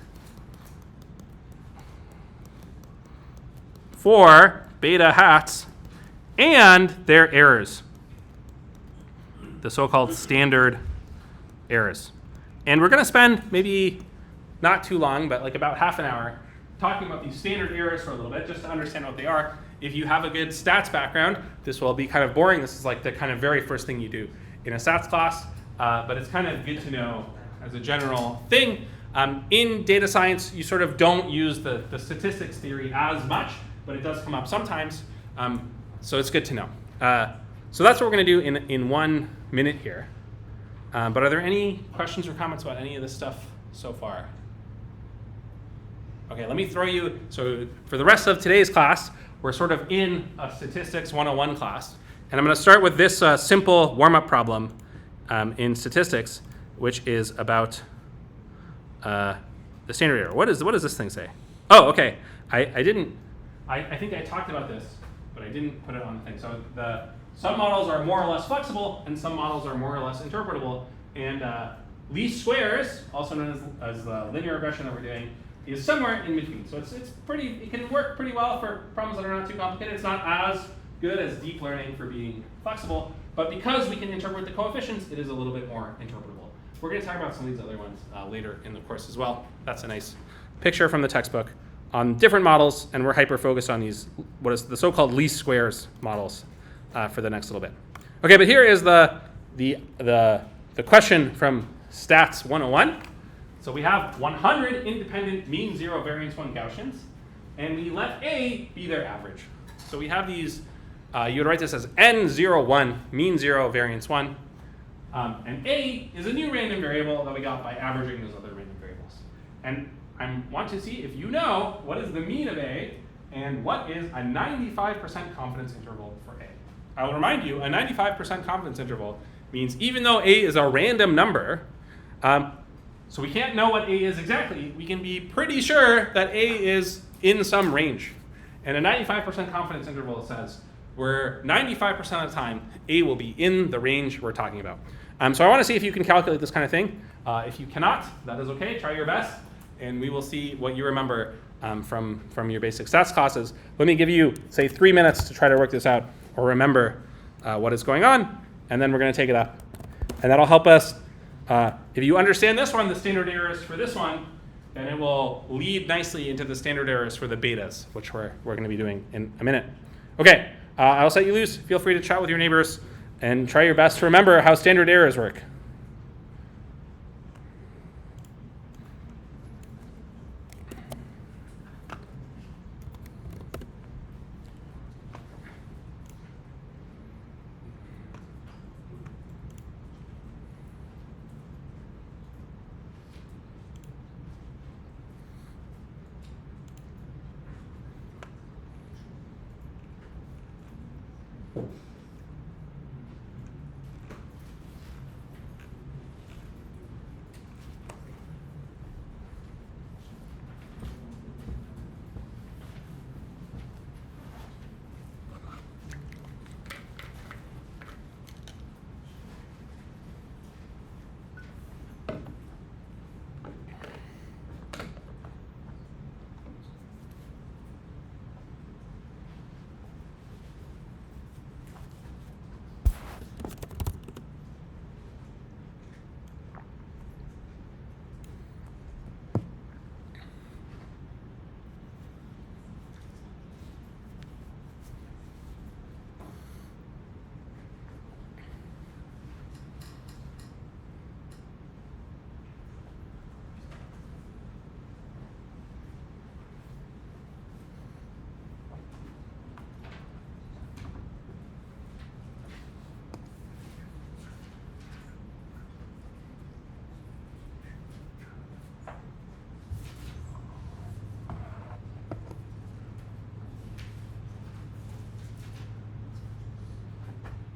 For beta hats and their errors, the so-called standard errors. And we're going to spend maybe not too long, but like about half an hour, talking about these standard errors for a little bit, just to understand what they are. If you have a good stats background, this will be kind of boring. This is like the kind of very first thing you do in a stats class, but it's kind of good to know as a general thing. In data science, you sort of don't use the statistics theory as much, but it does come up sometimes, so it's good to know. So that's what we're going to do in 1 minute here. But are there any questions or comments about any of this stuff so far? Okay, let me throw you, so for the rest of today's class, we're sort of in a statistics 101 class. And I'm going to start with this simple warm-up problem in statistics, which is about the standard error. What does this thing say? Oh, okay. I think I talked about this, but I didn't put it on the thing. So some models are more or less flexible, and some models are more or less interpretable. And least squares, also known as linear regression that we're doing, is somewhere in between. So it can work pretty well for problems that are not too complicated. It's not as good as deep learning for being flexible, but because we can interpret the coefficients, it is a little bit more interpretable. We're going to talk about some of these other ones later in the course as well. That's a nice picture from the textbook on different models, and we're hyper-focused on these, what is the so-called least squares models for the next little bit. Okay, but here is the question from Stats 101. So we have 100 independent mean zero variance 1 Gaussians, and we let A be their average. So we have these, you would write this as N01, mean zero variance 1. And A is a new random variable that we got by averaging those other random variables. And I want to see if you know what is the mean of A and what is a 95% confidence interval for A. I will remind you, a 95% confidence interval means even though A is a random number, so we can't know what A is exactly, we can be pretty sure that A is in some range. And a 95% confidence interval says where 95% of the time A will be in the range we're talking about. So I want to see if you can calculate this kind of thing. If you cannot, that is okay. Try your best, and we will see what you remember from your basic stats classes. Let me give you, say, 3 minutes to try to work this out or remember what is going on, and then we're going to take it up. And that'll help us. If you understand this one, the standard errors for this one, then it will lead nicely into the standard errors for the betas, which we're going to be doing in a minute. Okay, I'll set you loose. Feel free to chat with your neighbors and try your best to remember how standard errors work.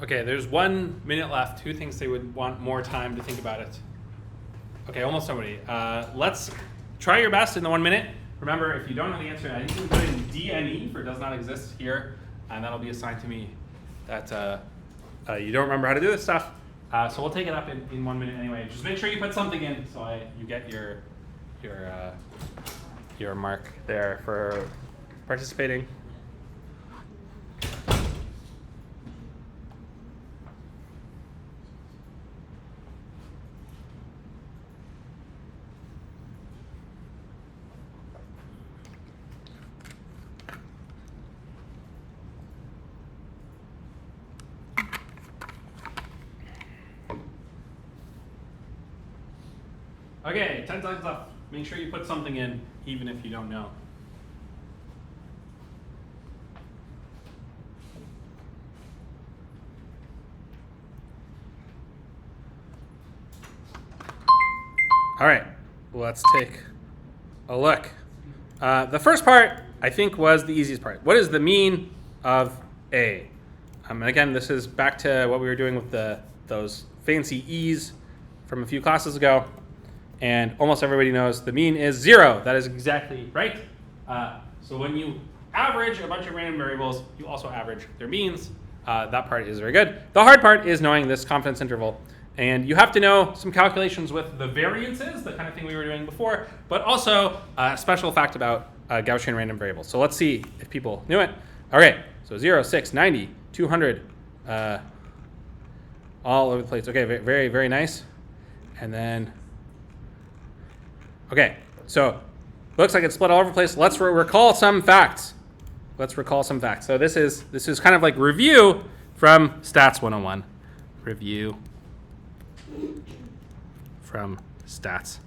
Okay, there's 1 minute left. Who thinks they would want more time to think about it? Okay, almost somebody. Let's try your best in the 1 minute. Remember, if you don't know the answer, I think you can put in DNE for does not exist here, and that'll be a sign to me that you don't remember how to do this stuff. So we'll take it up in 1 minute anyway. Just make sure you put something in so you get your mark there for participating. Okay, 10 seconds left. Make sure you put something in, even if you don't know. All right, let's take a look. The first part, I think, was the easiest part. What is the mean of A? And again, this is back to what we were doing with those fancy E's from a few classes ago. And almost everybody knows the mean is 0. That is exactly right. So when you average a bunch of random variables, you also average their means. That part is very good. The hard part is knowing this confidence interval. And you have to know some calculations with the variances, the kind of thing we were doing before, but also a special fact about Gaussian random variables. So let's see if people knew it. Okay, so 0, 6, 90, 200, all over the place. Okay, very, very nice. And then, okay, so looks like it's split all over the place. Let's recall some facts. So this is kind of like review from Stats 101. Review from stats.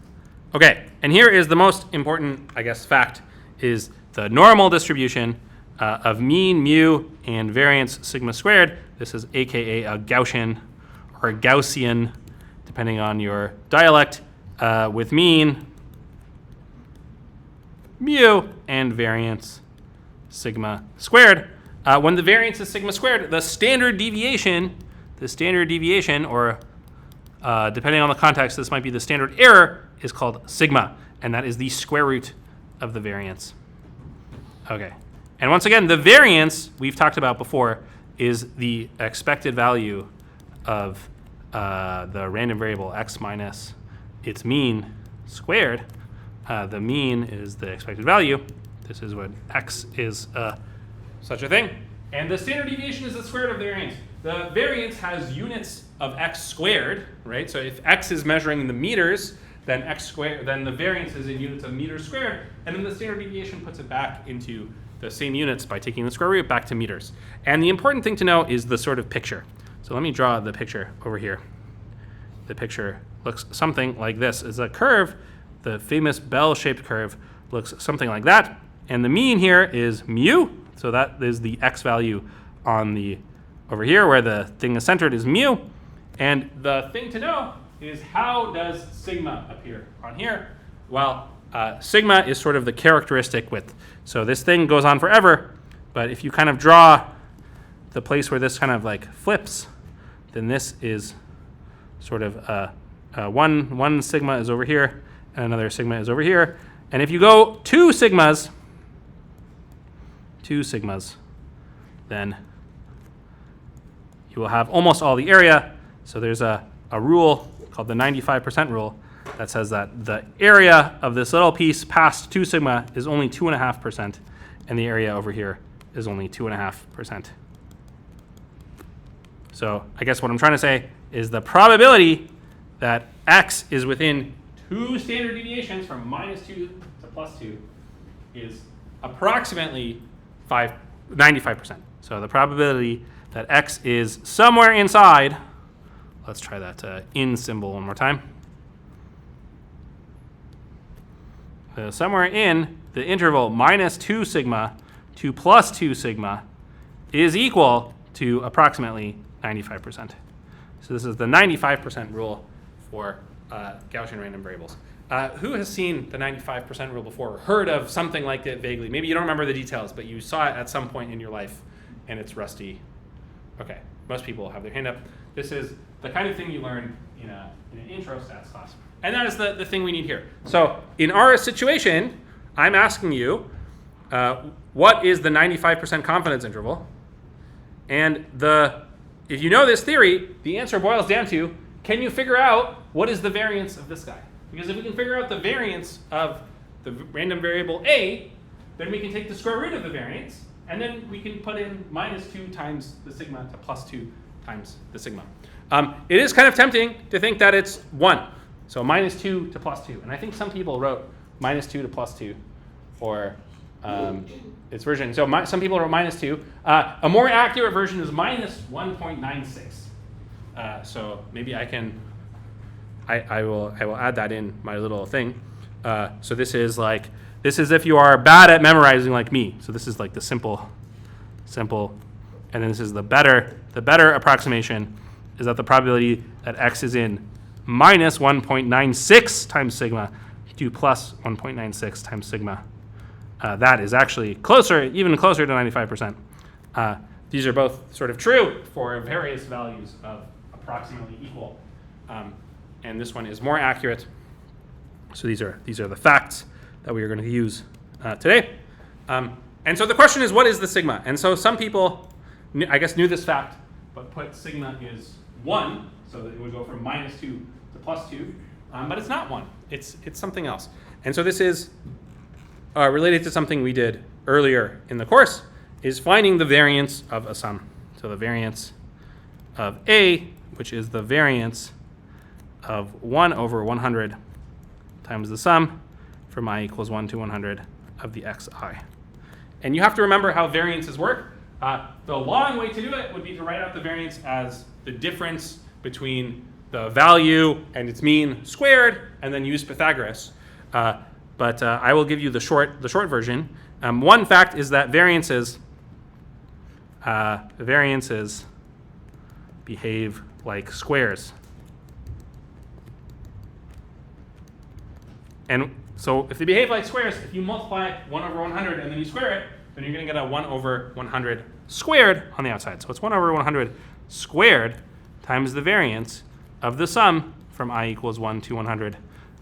Okay, and here is the most important, I guess, fact is the normal distribution of mean, mu, and variance sigma squared. This is AKA a Gaussian or a Gaussian, depending on your dialect, with mean, mu, and variance sigma squared. When the variance is sigma squared, the standard deviation, or depending on the context, this might be the standard error, is called sigma, and that is the square root of the variance. Okay, and once again, the variance we've talked about before is the expected value of the random variable x minus its mean squared. The mean is the expected value. This is what x is, such a thing. And the standard deviation is the square root of the variance. The variance has units of x squared, right? So if x is measuring in the meters, then then the variance is in units of meters squared, and then the standard deviation puts it back into the same units by taking the square root back to meters. And the important thing to know is the sort of picture. So let me draw the picture over here. The picture looks something like this. It's a curve. The famous bell-shaped curve looks something like that. And the mean here is mu. So that is the x value on the over here where the thing is centered is mu. And the thing to know is how does sigma appear on here? Well, sigma is sort of the characteristic width. So this thing goes on forever, but if you kind of draw the place where this kind of like flips, then this is sort of one sigma is over here, and another sigma is over here. And if you go two sigmas, then you will have almost all the area. So there's a rule called the 95% rule that says that the area of this little piece past 2 sigma is only 2.5%, and the area over here is only 2.5%. So I guess what I'm trying to say is the probability that x is within 2 standard deviations from -2 to +2 is approximately 95%. So the probability that x is somewhere inside, let's try that in symbol one more time. Somewhere in the interval -2 sigma to +2 sigma is equal to approximately 95%. So this is the 95% rule for Gaussian random variables. Who has seen the 95% rule before, or heard of something like it vaguely? Maybe you don't remember the details, but you saw it at some point in your life, and it's rusty. Okay, most people have their hand up. This is the kind of thing you learn in an intro stats class. And that is the thing we need here. So in our situation, I'm asking you, what is the 95% confidence interval? And if you know this theory, the answer boils down to, can you figure out what is the variance of this guy? Because if we can figure out the variance of the random variable A, then we can take the square root of the variance, and then we can put in -2 times the sigma to +2 times the sigma. It is kind of tempting to think that it's 1. So -2 to +2. And I think some people wrote -2 to +2 for its version. So some people wrote -2. A more accurate version is -1.96. So maybe I will add that in my little thing. So this is if you are bad at memorizing like me. So this is like the simple, and then this is the better approximation is that the probability that x is in -1.96 times sigma to +1.96 times sigma that is actually closer, even closer to 95%. These are both sort of true for various values of approximately equal. And this one is more accurate. So these are the facts that we are going to use today. And so the question is, what is the sigma? And so some people, I guess, knew this fact, but put sigma is 1, so that it would go from -2 to +2. But it's not 1. It's something else. And so this is related to something we did earlier in the course, is finding the variance of a sum. So the variance of A, which is the variance of 1 over 100 times the sum from I equals 1 to 100 of the xi. And you have to remember how variances work. The long way to do it would be to write out the variance as the difference between the value and its mean squared, and then use Pythagoras. But I will give you the short version. One fact is that variances behave like squares. And so if they behave like squares, if you multiply 1 over 100 and then you square it, then you're going to get a 1 over 100 squared on the outside. So it's 1 over 100 squared times the variance of the sum from I equals 1 to 100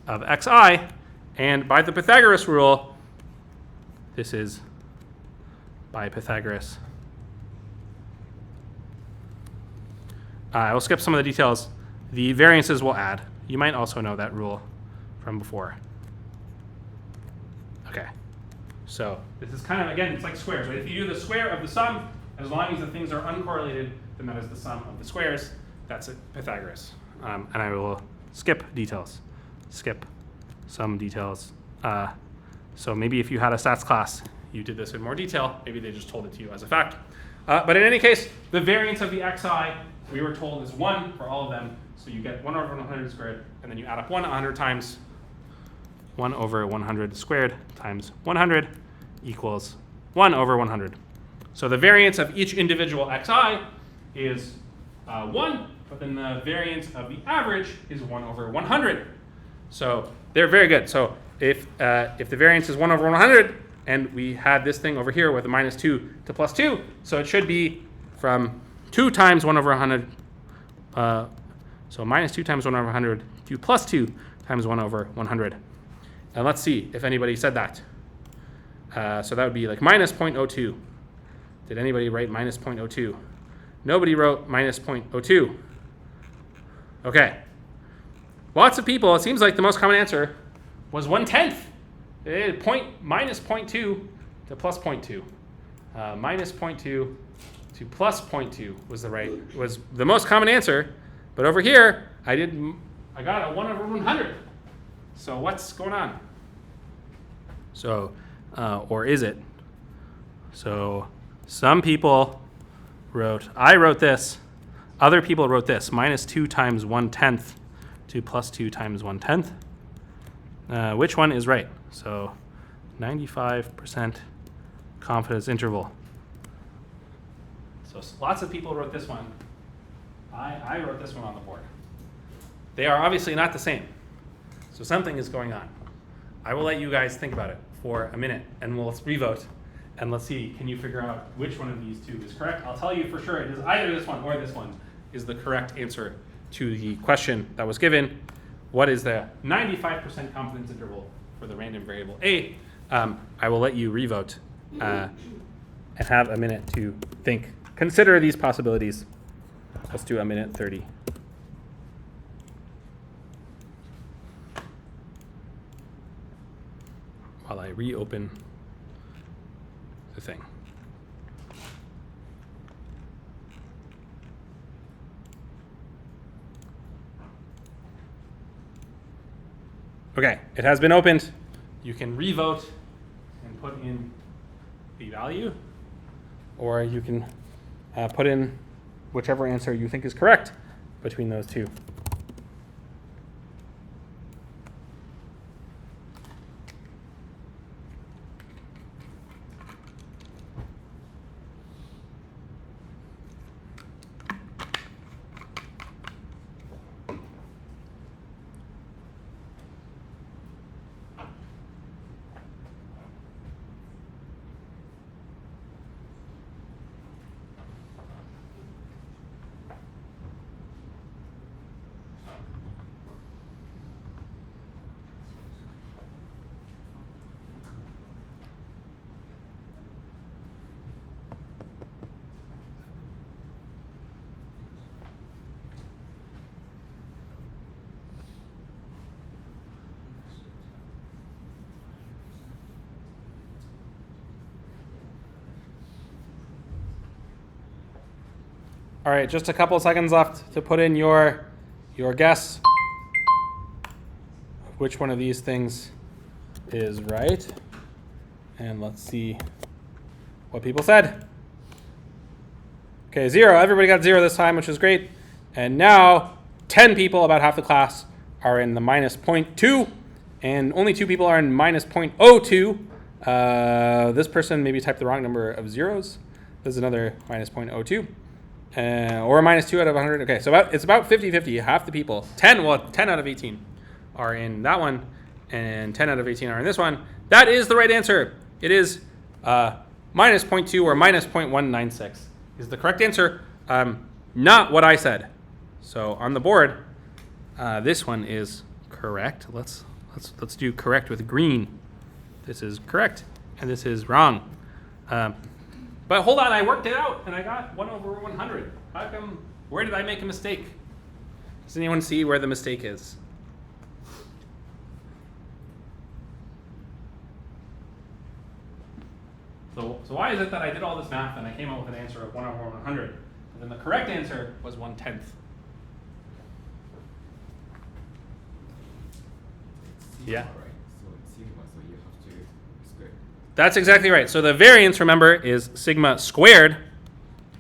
of xi. And by the Pythagoras rule, this is by Pythagoras. I will skip some of the details. The variances will add. You might also know that rule from before. Okay. So this is kind of, again, it's like squares, right? If you do the square of the sum, as long as the things are uncorrelated, then that is the sum of the squares. That's it, Pythagoras. And I will skip details. Skip some details. So maybe if you had a stats class, you did this in more detail. Maybe they just told it to you as a fact. But in any case, the variance of the xi, we were told, is 1 for all of them. So you get 1 over 100 squared, and then you add up 100 times 1 over 100 squared times 100 equals 1 over 100. So the variance of each individual xi is 1, but then the variance of the average is 1 over 100. So they're very good. So if the variance is 1 over 100, and we had this thing over here with a -2 to +2, so it should be from 2 times 1 over 100, so -2 times 1 over 100 to +2 times 1 over 100. And let's see if anybody said that. So that would be like -0.02. Did anybody write -0.02? Nobody wrote -0.02. Okay. Lots of people, it seems like the most common answer was 1/10. -0.2 to +0.2. -0.2 to +0.2 was the most common answer. But over here, I got a 1 over 100. So what's going on? So, or is it? So some people I wrote this. Other people wrote this, -2 times 1/10 to +2 times 1/10. Which one is right? So 95% confidence interval. So lots of people wrote this one. I wrote this one on the board. They are obviously not the same. So something is going on. I will let you guys think about it for a minute, and we'll revote. And let's see, can you figure out which one of these two is correct? I'll tell you for sure it is either this one or this one is the correct answer to the question that was given. What is the 95% confidence interval for the random variable A? I will let you revote and have a minute to think. Consider these possibilities. Let's do a minute 30. While I reopen the thing. Okay, it has been opened. You can revote and put in the value, or you can put in whichever answer you think is correct between those two. All right, just a couple of seconds left to put in your guess. Which one of these things is right? And let's see what people said. Okay, 0. Everybody got 0 this time, which is great. And now 10 people, about half the class, are in the minus 0.2, and only 2 people are in minus 0.02. This person maybe typed the wrong number of zeros. This is another minus 0.02. Or a minus 2 out of 100. Okay, so it's about 50-50. Half the people, 10 out of 18 are in that one, and 10 out of 18 are in this one. That is the right answer. It is minus 0.2 or minus 0.196 is the correct answer. Not what I said. So on the board, this one is correct. Let's do correct with green. This is correct, and this is wrong. But hold on, I worked it out, and I got 1 over 100. How come? Where did I make a mistake? Does anyone see where the mistake is? So why is it that I did all this math and I came up with an answer of 1 over 100, and then the correct answer was 1/10? Yeah. Right. So sigma, so you have to square. That's exactly right. So the variance, remember, is sigma squared,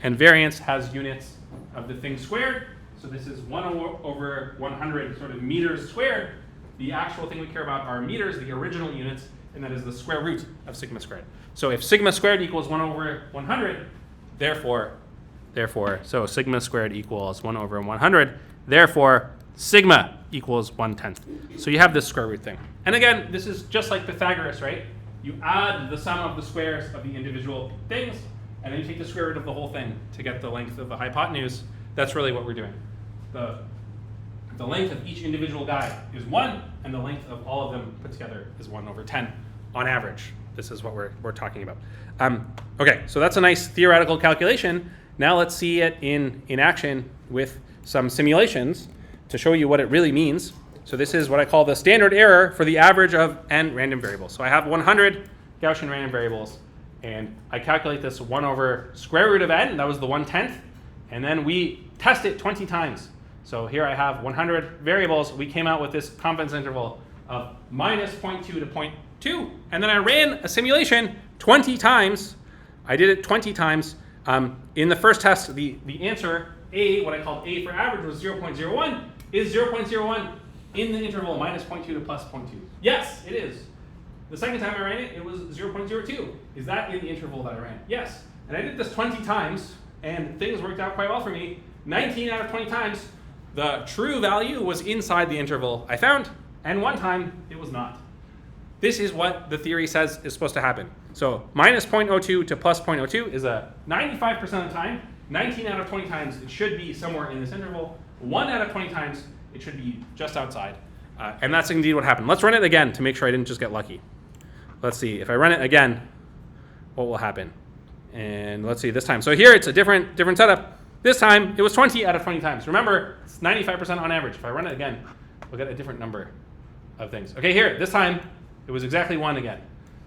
and variance has units of the thing squared. So this is 1 over 100 sort of meters squared. The actual thing we care about are meters, the original units, and that is the square root of sigma squared. So if sigma squared equals 1 over 100, therefore, so sigma squared equals 1 over 100, therefore, sigma equals 1/10. So you have this square root thing. And again, this is just like Pythagoras, right? You add the sum of the squares of the individual things, and then you take the square root of the whole thing to get the length of the hypotenuse. That's really what we're doing. The length of each individual guy is 1, and the length of all of them put together is 1 over 10 on average. This is what we're talking about. Okay, so that's a nice theoretical calculation. Now let's see it in action with some simulations to show you what it really means. So this is what I call the standard error for the average of n random variables. So I have 100 Gaussian random variables, and I calculate this 1 over square root of n, that was the 1/10, and then we test it 20 times. So here I have 100 variables. We came out with this confidence interval of minus 0.2 to 0.2, and then I ran a simulation 20 times. I did it 20 times. In the first test, the answer, A, what I called A for average, was 0.01. Is 0.01 in the interval minus 0.2 to plus 0.2? Yes, it is. The second time I ran it, it was 0.02. Is that in the interval that I ran? Yes. And I did this 20 times, and things worked out quite well for me. 19 out of 20 times, the true value was inside the interval I found, and one time it was not. This is what the theory says is supposed to happen. So minus 0.02 to plus 0.02 is a 95% of the time. 19 out of 20 times, it should be somewhere in this interval. 1 out of 20 times, it should be just outside. And that's indeed what happened. Let's run it again to make sure I didn't just get lucky. Let's see, if I run it again, what will happen? And let's see this time. So here it's a different setup. This time, it was 20 out of 20 times. Remember, it's 95% on average. If I run it again, we'll get a different number of things. Okay, here, this time, it was exactly 1 again.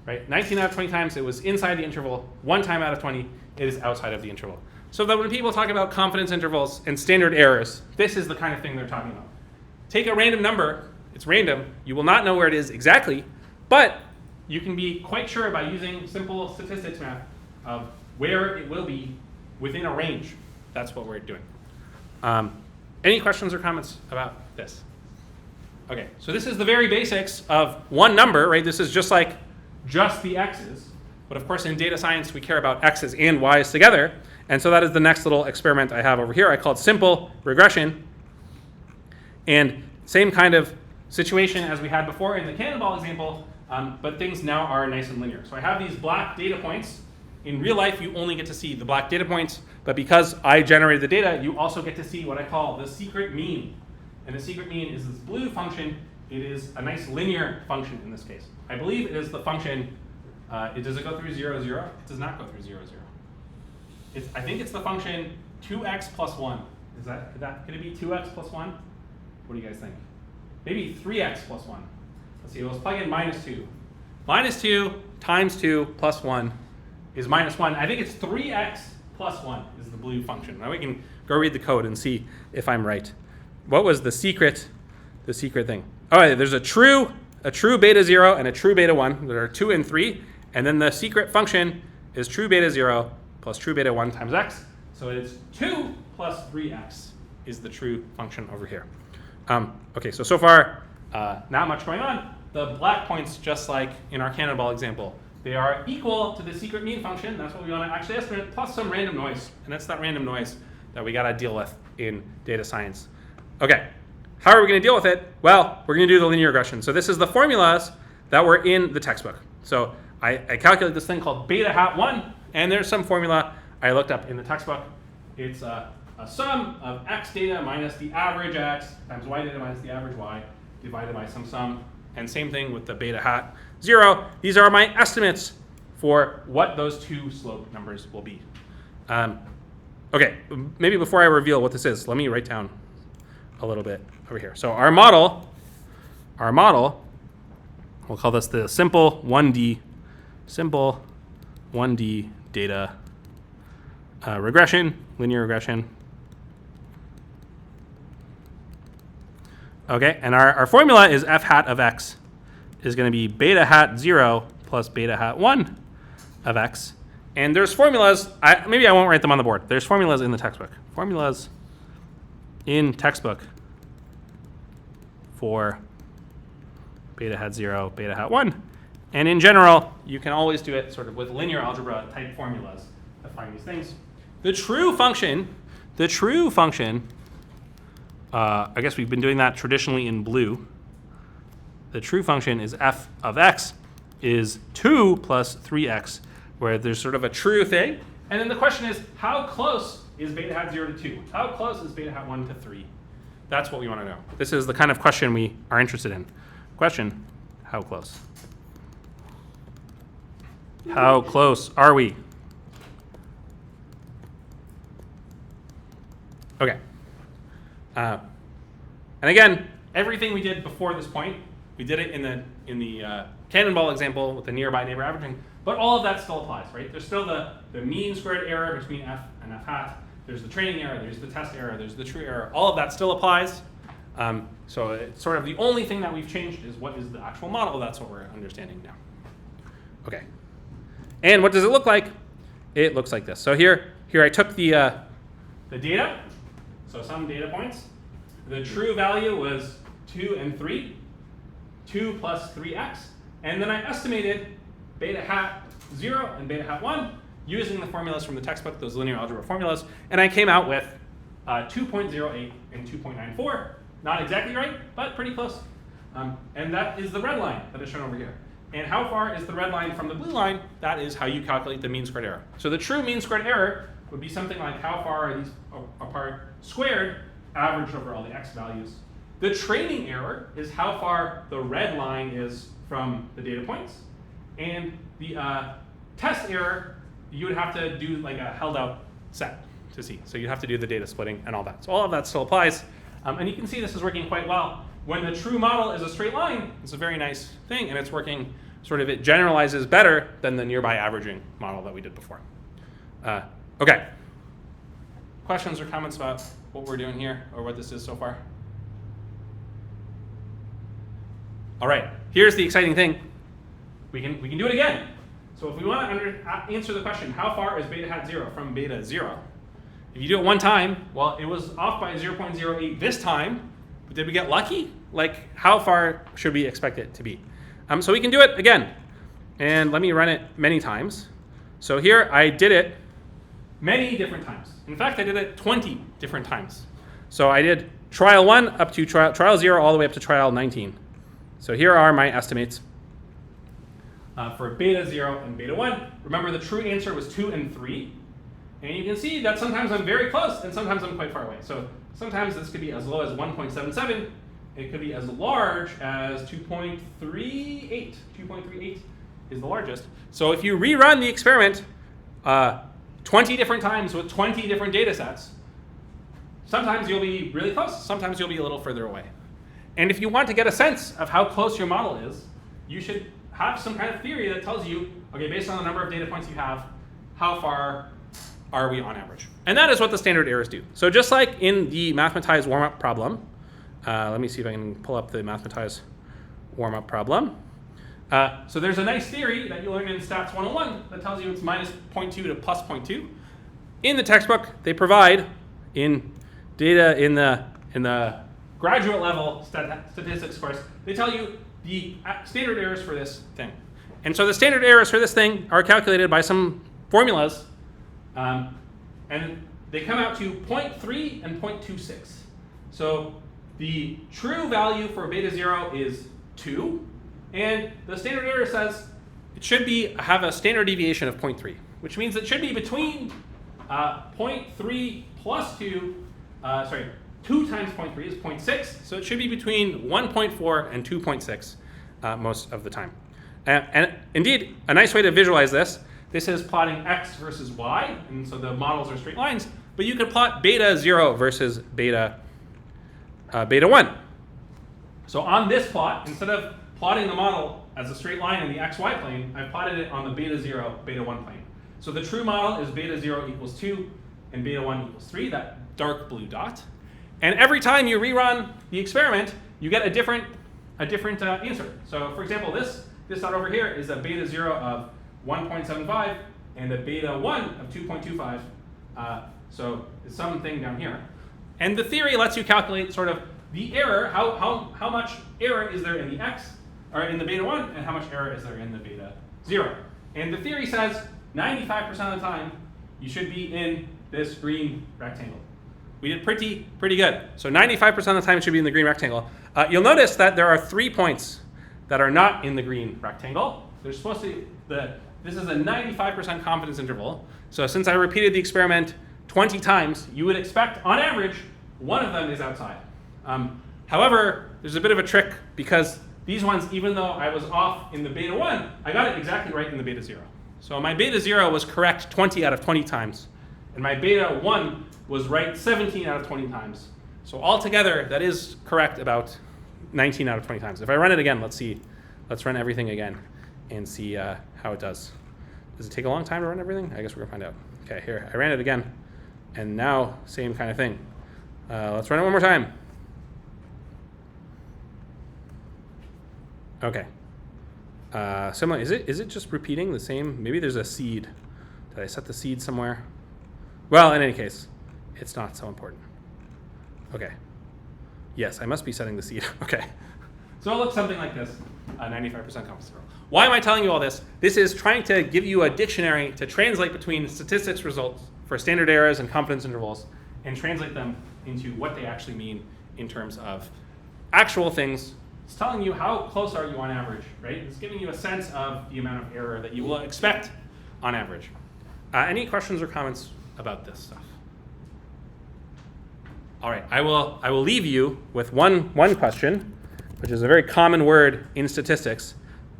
Right? 19 out of 20 times, it was inside the interval. 1 time out of 20, it is outside of the interval. So that when people talk about confidence intervals and standard errors, this is the kind of thing they're talking about. Take a random number. It's random. You will not know where it is exactly, but you can be quite sure by using simple statistics math of where it will be within a range. That's what we're doing. Any questions or comments about this? Okay, so this is the very basics of one number, right? This is just like just the x's. But of course, in data science, we care about x's and y's together. And so that is the next little experiment I have over here. I call it simple regression. And same kind of situation as we had before in the cannonball example, but things now are nice and linear. So I have these black data points. In real life, you only get to see the black data points. But because I generated the data, you also get to see what I call the secret mean. And the secret mean is this blue function. It is a nice linear function in this case. I believe it is the function, does it go through 0, 0? It does not go through 0, 0. I think it's the function 2x plus 1. Could it be 2x plus 1? What do you guys think? Maybe 3x plus 1. Let's see, let's plug in minus 2. Minus 2 times 2 plus 1 is minus 1. I think it's 3x plus 1 is the blue function. Now we Go read the code and see if I'm right. What was the secret thing? Oh, yeah, there's a true beta 0 and a true beta 1. There are 2 and 3. And then the secret function is true beta 0 plus true beta 1 times x. So it is 2 plus 3x is the true function over here. Okay, so far, not much going on. The black points, just like in our cannonball example, they are equal to the secret mean function. That's what we want to actually estimate, plus some random noise. And that's that random noise that we got to deal with in data science. Okay, how are we going to deal with it? Well, we're going to do the linear regression. So this is the formulas that were in the textbook. So I calculate this thing called beta hat 1, and there's some formula I looked up in the textbook. It's a sum of x data minus the average x times y data minus the average y divided by some sum. And same thing with the beta hat 0. These are my estimates for what those two slope numbers will be. Okay, maybe before I reveal what this is, let me write down a little bit over here. So our model, we'll call this the simple 1D data regression, linear regression. Okay, and our formula is f hat of x is going to be beta hat 0 plus beta hat 1 of x. And there's formulas, maybe I won't write them on the board. There's formulas in the textbook. Formulas in textbook for beta hat 0, beta hat 1. And in general, you can always do it sort of with linear algebra type formulas to find these things. The true function, I guess we've been doing that traditionally in blue. The true function is f of x is 2 plus 3x, where there's sort of a true thing. And then the question is, how close is beta hat 0 to 2? How close is beta hat 1 to 3? That's what we want to know. This is the kind of question we are interested in. Question, how close? How close are we? Okay. And again, everything we did before this point, we did it in the cannonball example with the nearby neighbor averaging, but all of that still applies, right? There's still the mean squared error between f and f hat. There's the training error, there's the test error, there's the true error. All of that still applies. So it's sort of the only thing that we've changed is what is the actual model. That's what we're understanding now. Okay. And what does it look like? It looks like this. So here I took the data, so some data points. The true value was 2 and 3, 2 plus 3x. And then I estimated beta hat 0 and beta hat 1 using the formulas from the textbook, those linear algebra formulas. And I came out with 2.08 and 2.94. Not exactly right, but pretty close. And that is the red line that is shown over here. And how far is the red line from the blue line? That is how you calculate the mean squared error. So the true mean squared error would be something like how far are these apart squared, averaged over all the x values. The training error is how far the red line is from the data points. And the test error, you would have to do like a held out set to see. So you'd have to do the data splitting and all that. So all of that still applies. And you can see this is working quite well. When the true model is a straight line, it's a very nice thing, and it's working sort of, it generalizes better than the nearby averaging model that we did before. Okay. Questions or comments about what we're doing here or what this is so far? All right, here's the exciting thing. We can do it again. So if we want to answer the question, how far is beta hat 0 from beta 0? If you do it one time, well, it was off by 0.08 this time. But did we get lucky? Like, how far should we expect it to be? So we can do it again. And let me run it many times. So here I did it many different times. In fact, I did it 20 different times. So I did trial 1 up to trial 0 all the way up to trial 19. So here are my estimates for beta 0 and beta 1. Remember, the true answer was 2 and 3. And you can see that sometimes I'm very close and sometimes I'm quite far away. So sometimes this could be as low as 1.77. It could be as large as 2.38. 2.38 is the largest. So if you rerun the experiment 20 different times with 20 different data sets, sometimes you'll be really close, sometimes you'll be a little further away. And if you want to get a sense of how close your model is, you should have some kind of theory that tells you, okay, based on the number of data points you have, how far are we on average? And that is what the standard errors do. So just like in the mathematized warm-up problem, let me see if I can pull up the mathematized warm-up problem. So there's a nice theory that you learned in Stats 101 that tells you it's minus 0.2 to plus 0.2. In the textbook, they provide in data in the graduate level statistics course, they tell you the standard errors for this thing. And so the standard errors for this thing are calculated by some formulas, and they come out to 0.3 and 0.26. So the true value for beta 0 is 2, and the standard error says it should have a standard deviation of 0.3, which means it should be between 0.3 plus 2, 2 times 0.3 is 0.6, so it should be between 1.4 and 2.6 most of the time. And indeed, a nice way to visualize this is plotting x versus y, and so the models are straight lines, but you could plot beta 0 versus beta 1. So on this plot, instead of plotting the model as a straight line in the xy plane, I've plotted it on the beta 0, beta 1 plane. So the true model is beta 0 equals 2 and beta 1 equals 3, that dark blue dot. And every time you rerun the experiment, you get a different answer. So for example, this dot over here is a beta 0 of 1.75 and a beta 1 of 2.25. So it's something down here. And the theory lets you calculate sort of the error, how much error is there in the x, or in the beta 1, and how much error is there in the beta 0. And the theory says 95% of the time you should be in this green rectangle. We did pretty good. So 95% of the time it should be in the green rectangle. You'll notice that there are 3 points that are not in the green rectangle. There's supposed to this is a 95% confidence interval. So since I repeated the experiment 20 times, you would expect, on average, one of them is outside. However, there's a bit of a trick because these ones, even though I was off in the beta 1, I got it exactly right in the beta 0. So my beta 0 was correct 20 out of 20 times, and my beta 1 was right 17 out of 20 times. So altogether, that is correct about 19 out of 20 times. If I run it again, let's see. Let's run everything again and see how it does. Does it take a long time to run everything? I guess we're going to find out. OK, here. I ran it again. And now, same kind of thing. Let's run it one more time. OK. Similar. Is it just repeating the same? Maybe there's a seed. Did I set the seed somewhere? Well, in any case, it's not so important. OK. Yes, I must be setting the seed. OK. So it looks something like this, 95% confidence interval. Why am I telling you all this? This is trying to give you a dictionary to translate between statistics results for standard errors and confidence intervals and translate them into what they actually mean in terms of actual things. It's telling you how close are you on average, right? It's giving you a sense of the amount of error that you will expect on average. Any questions or comments about this stuff? All right, I will leave you with one question, which is a very common word in statistics,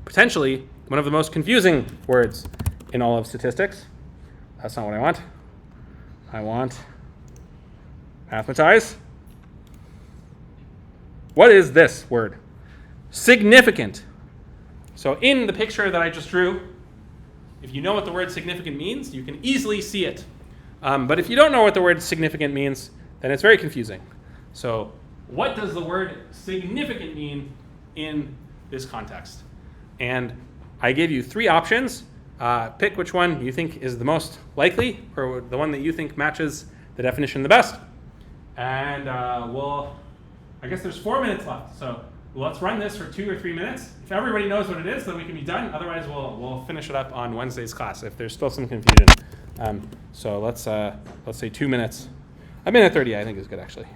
potentially one of the most confusing words in all of statistics. That's not what I want. I want mathematize. What is this word? Significant. So in the picture that I just drew, if you know what the word significant means, you can easily see it. But if you don't know what the word significant means, then it's very confusing. So what does the word significant mean in this context? And I gave you 3 options. Pick which one you think is the most likely, or the one that you think matches the definition the best. And I guess there's 4 minutes left. So let's run this for 2 or 3 minutes. If everybody knows what it is, then we can be done. Otherwise, we'll finish it up on Wednesday's class if there's still some confusion. So let's say 2 minutes. A minute 30, I think, is good, actually.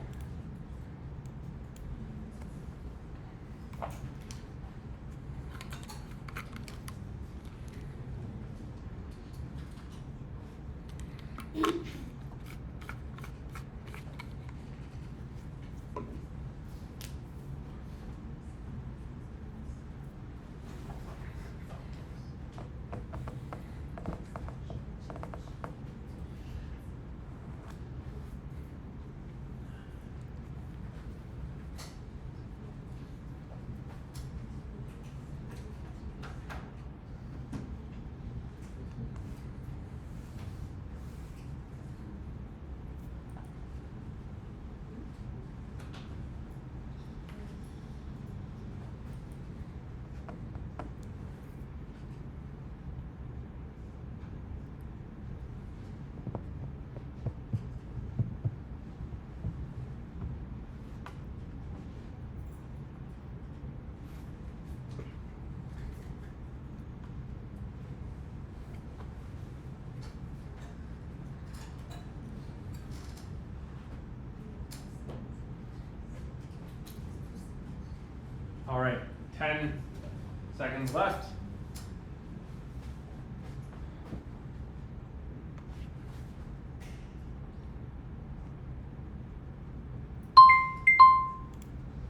All right, 10 seconds left.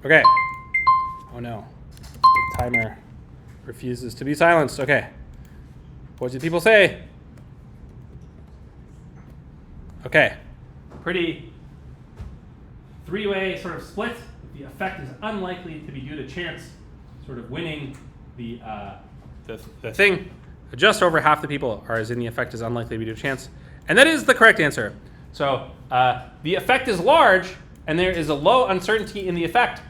Okay. Oh no, the timer refuses to be silenced. Okay. What did people say? Okay. Pretty three-way sort of split. The effect is unlikely to be due to chance, sort of winning the thing. Just over half the people are as in the effect is unlikely to be due to chance. And that is the correct answer. So the effect is large, and there is a low uncertainty in the effect.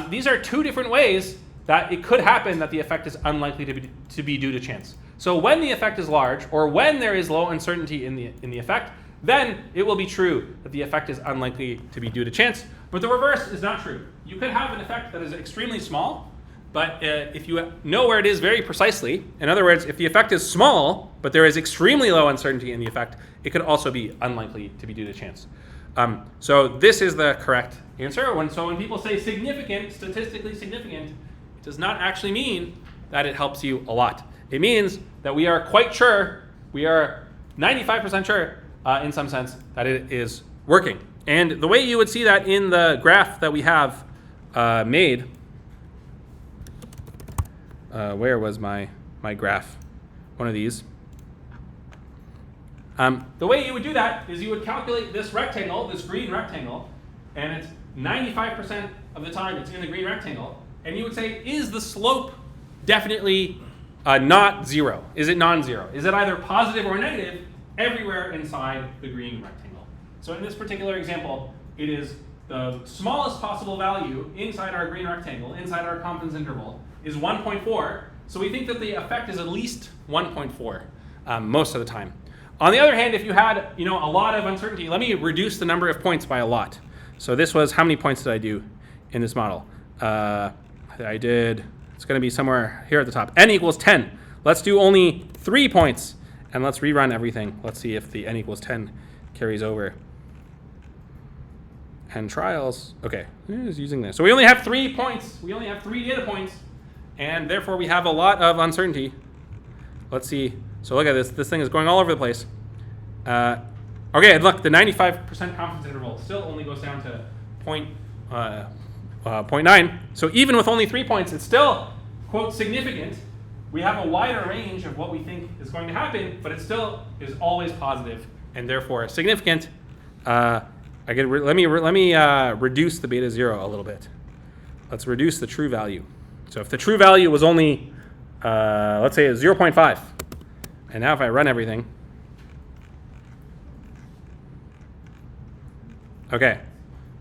These are two different ways that it could happen that the effect is unlikely to be due to chance. So when the effect is large, or when there is low uncertainty in the effect, then it will be true that the effect is unlikely to be due to chance. But the reverse is not true. You could have an effect that is extremely small, but if you know where it is very precisely, in other words, if the effect is small, but there is extremely low uncertainty in the effect, it could also be unlikely to be due to chance. So this is the correct answer. So when people say significant, statistically significant, it does not actually mean that it helps you a lot. It means that we are quite sure, we are 95% sure, in some sense, that it is working. And the way you would see that in the graph that we have made, where was my graph? One of these. The way you would do that is you would calculate this rectangle, this green rectangle, and it's 95% of the time it's in the green rectangle, and you would say, is the slope definitely not zero? Is it non-zero? Is it either positive or negative everywhere inside the green rectangle? So in this particular example, it is the smallest possible value inside our green rectangle, inside our confidence interval, is 1.4. So we think that the effect is at least 1.4 most of the time. On the other hand, if you had a lot of uncertainty, let me reduce the number of points by a lot. So this was, how many points did I do in this model? I did, it's going to be somewhere here at the top. N equals 10. Let's do only 3 points, and let's rerun everything. Let's see if the N equals 10 carries over. And trials, okay, who's using this? So we only have 3 points. We only have 3 data points, and therefore we have a lot of uncertainty. Let's see. So look at this. This thing is going all over the place. Okay, look, the 95% confidence interval still only goes down to 0.9. So even with only 3 points, it's still, quote, significant. We have a wider range of what we think is going to happen, but it still is always positive and therefore significant. Let me reduce the beta 0 a little bit. Let's reduce the true value. So if the true value was only, let's say, 0.5, and now if I run everything, okay,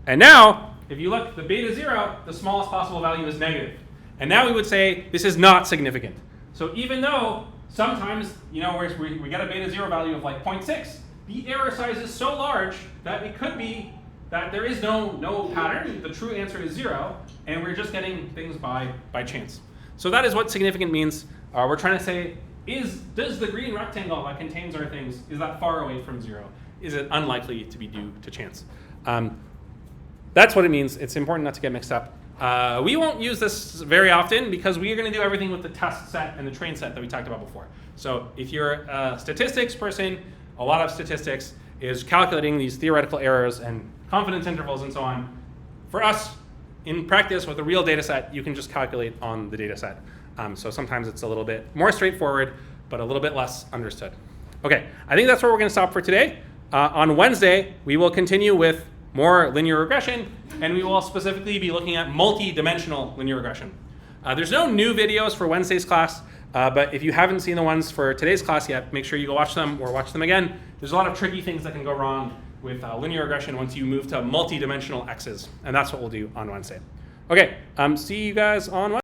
and now if you look, the beta 0, the smallest possible value is negative, and now we would say this is not significant. So even though sometimes we get a beta 0 value of like 0.6, the error size is so large that it could be that there is no pattern. The true answer is 0, and we're just getting things by chance. So that is what significant means. We're trying to say, does the green rectangle that contains our things, is that far away from 0? Is it unlikely to be due to chance? That's what it means. It's important not to get mixed up. We won't use this very often because we are going to do everything with the test set and the train set that we talked about before. So if you're a statistics person, a lot of statistics is calculating these theoretical errors and confidence intervals and so on. For us, in practice with a real data set, you can just calculate on the data set. So sometimes it's a little bit more straightforward, but a little bit less understood. Okay, I think that's where we're going to stop for today. On Wednesday, we will continue with more linear regression, and we will specifically be looking at multi-dimensional linear regression. There's no new videos for Wednesday's class, but if you haven't seen the ones for today's class yet, make sure you go watch them or watch them again. There's a lot of tricky things that can go wrong with linear regression once you move to multi-dimensional x's, and that's what we'll do on Wednesday. Okay, see you guys on Wednesday.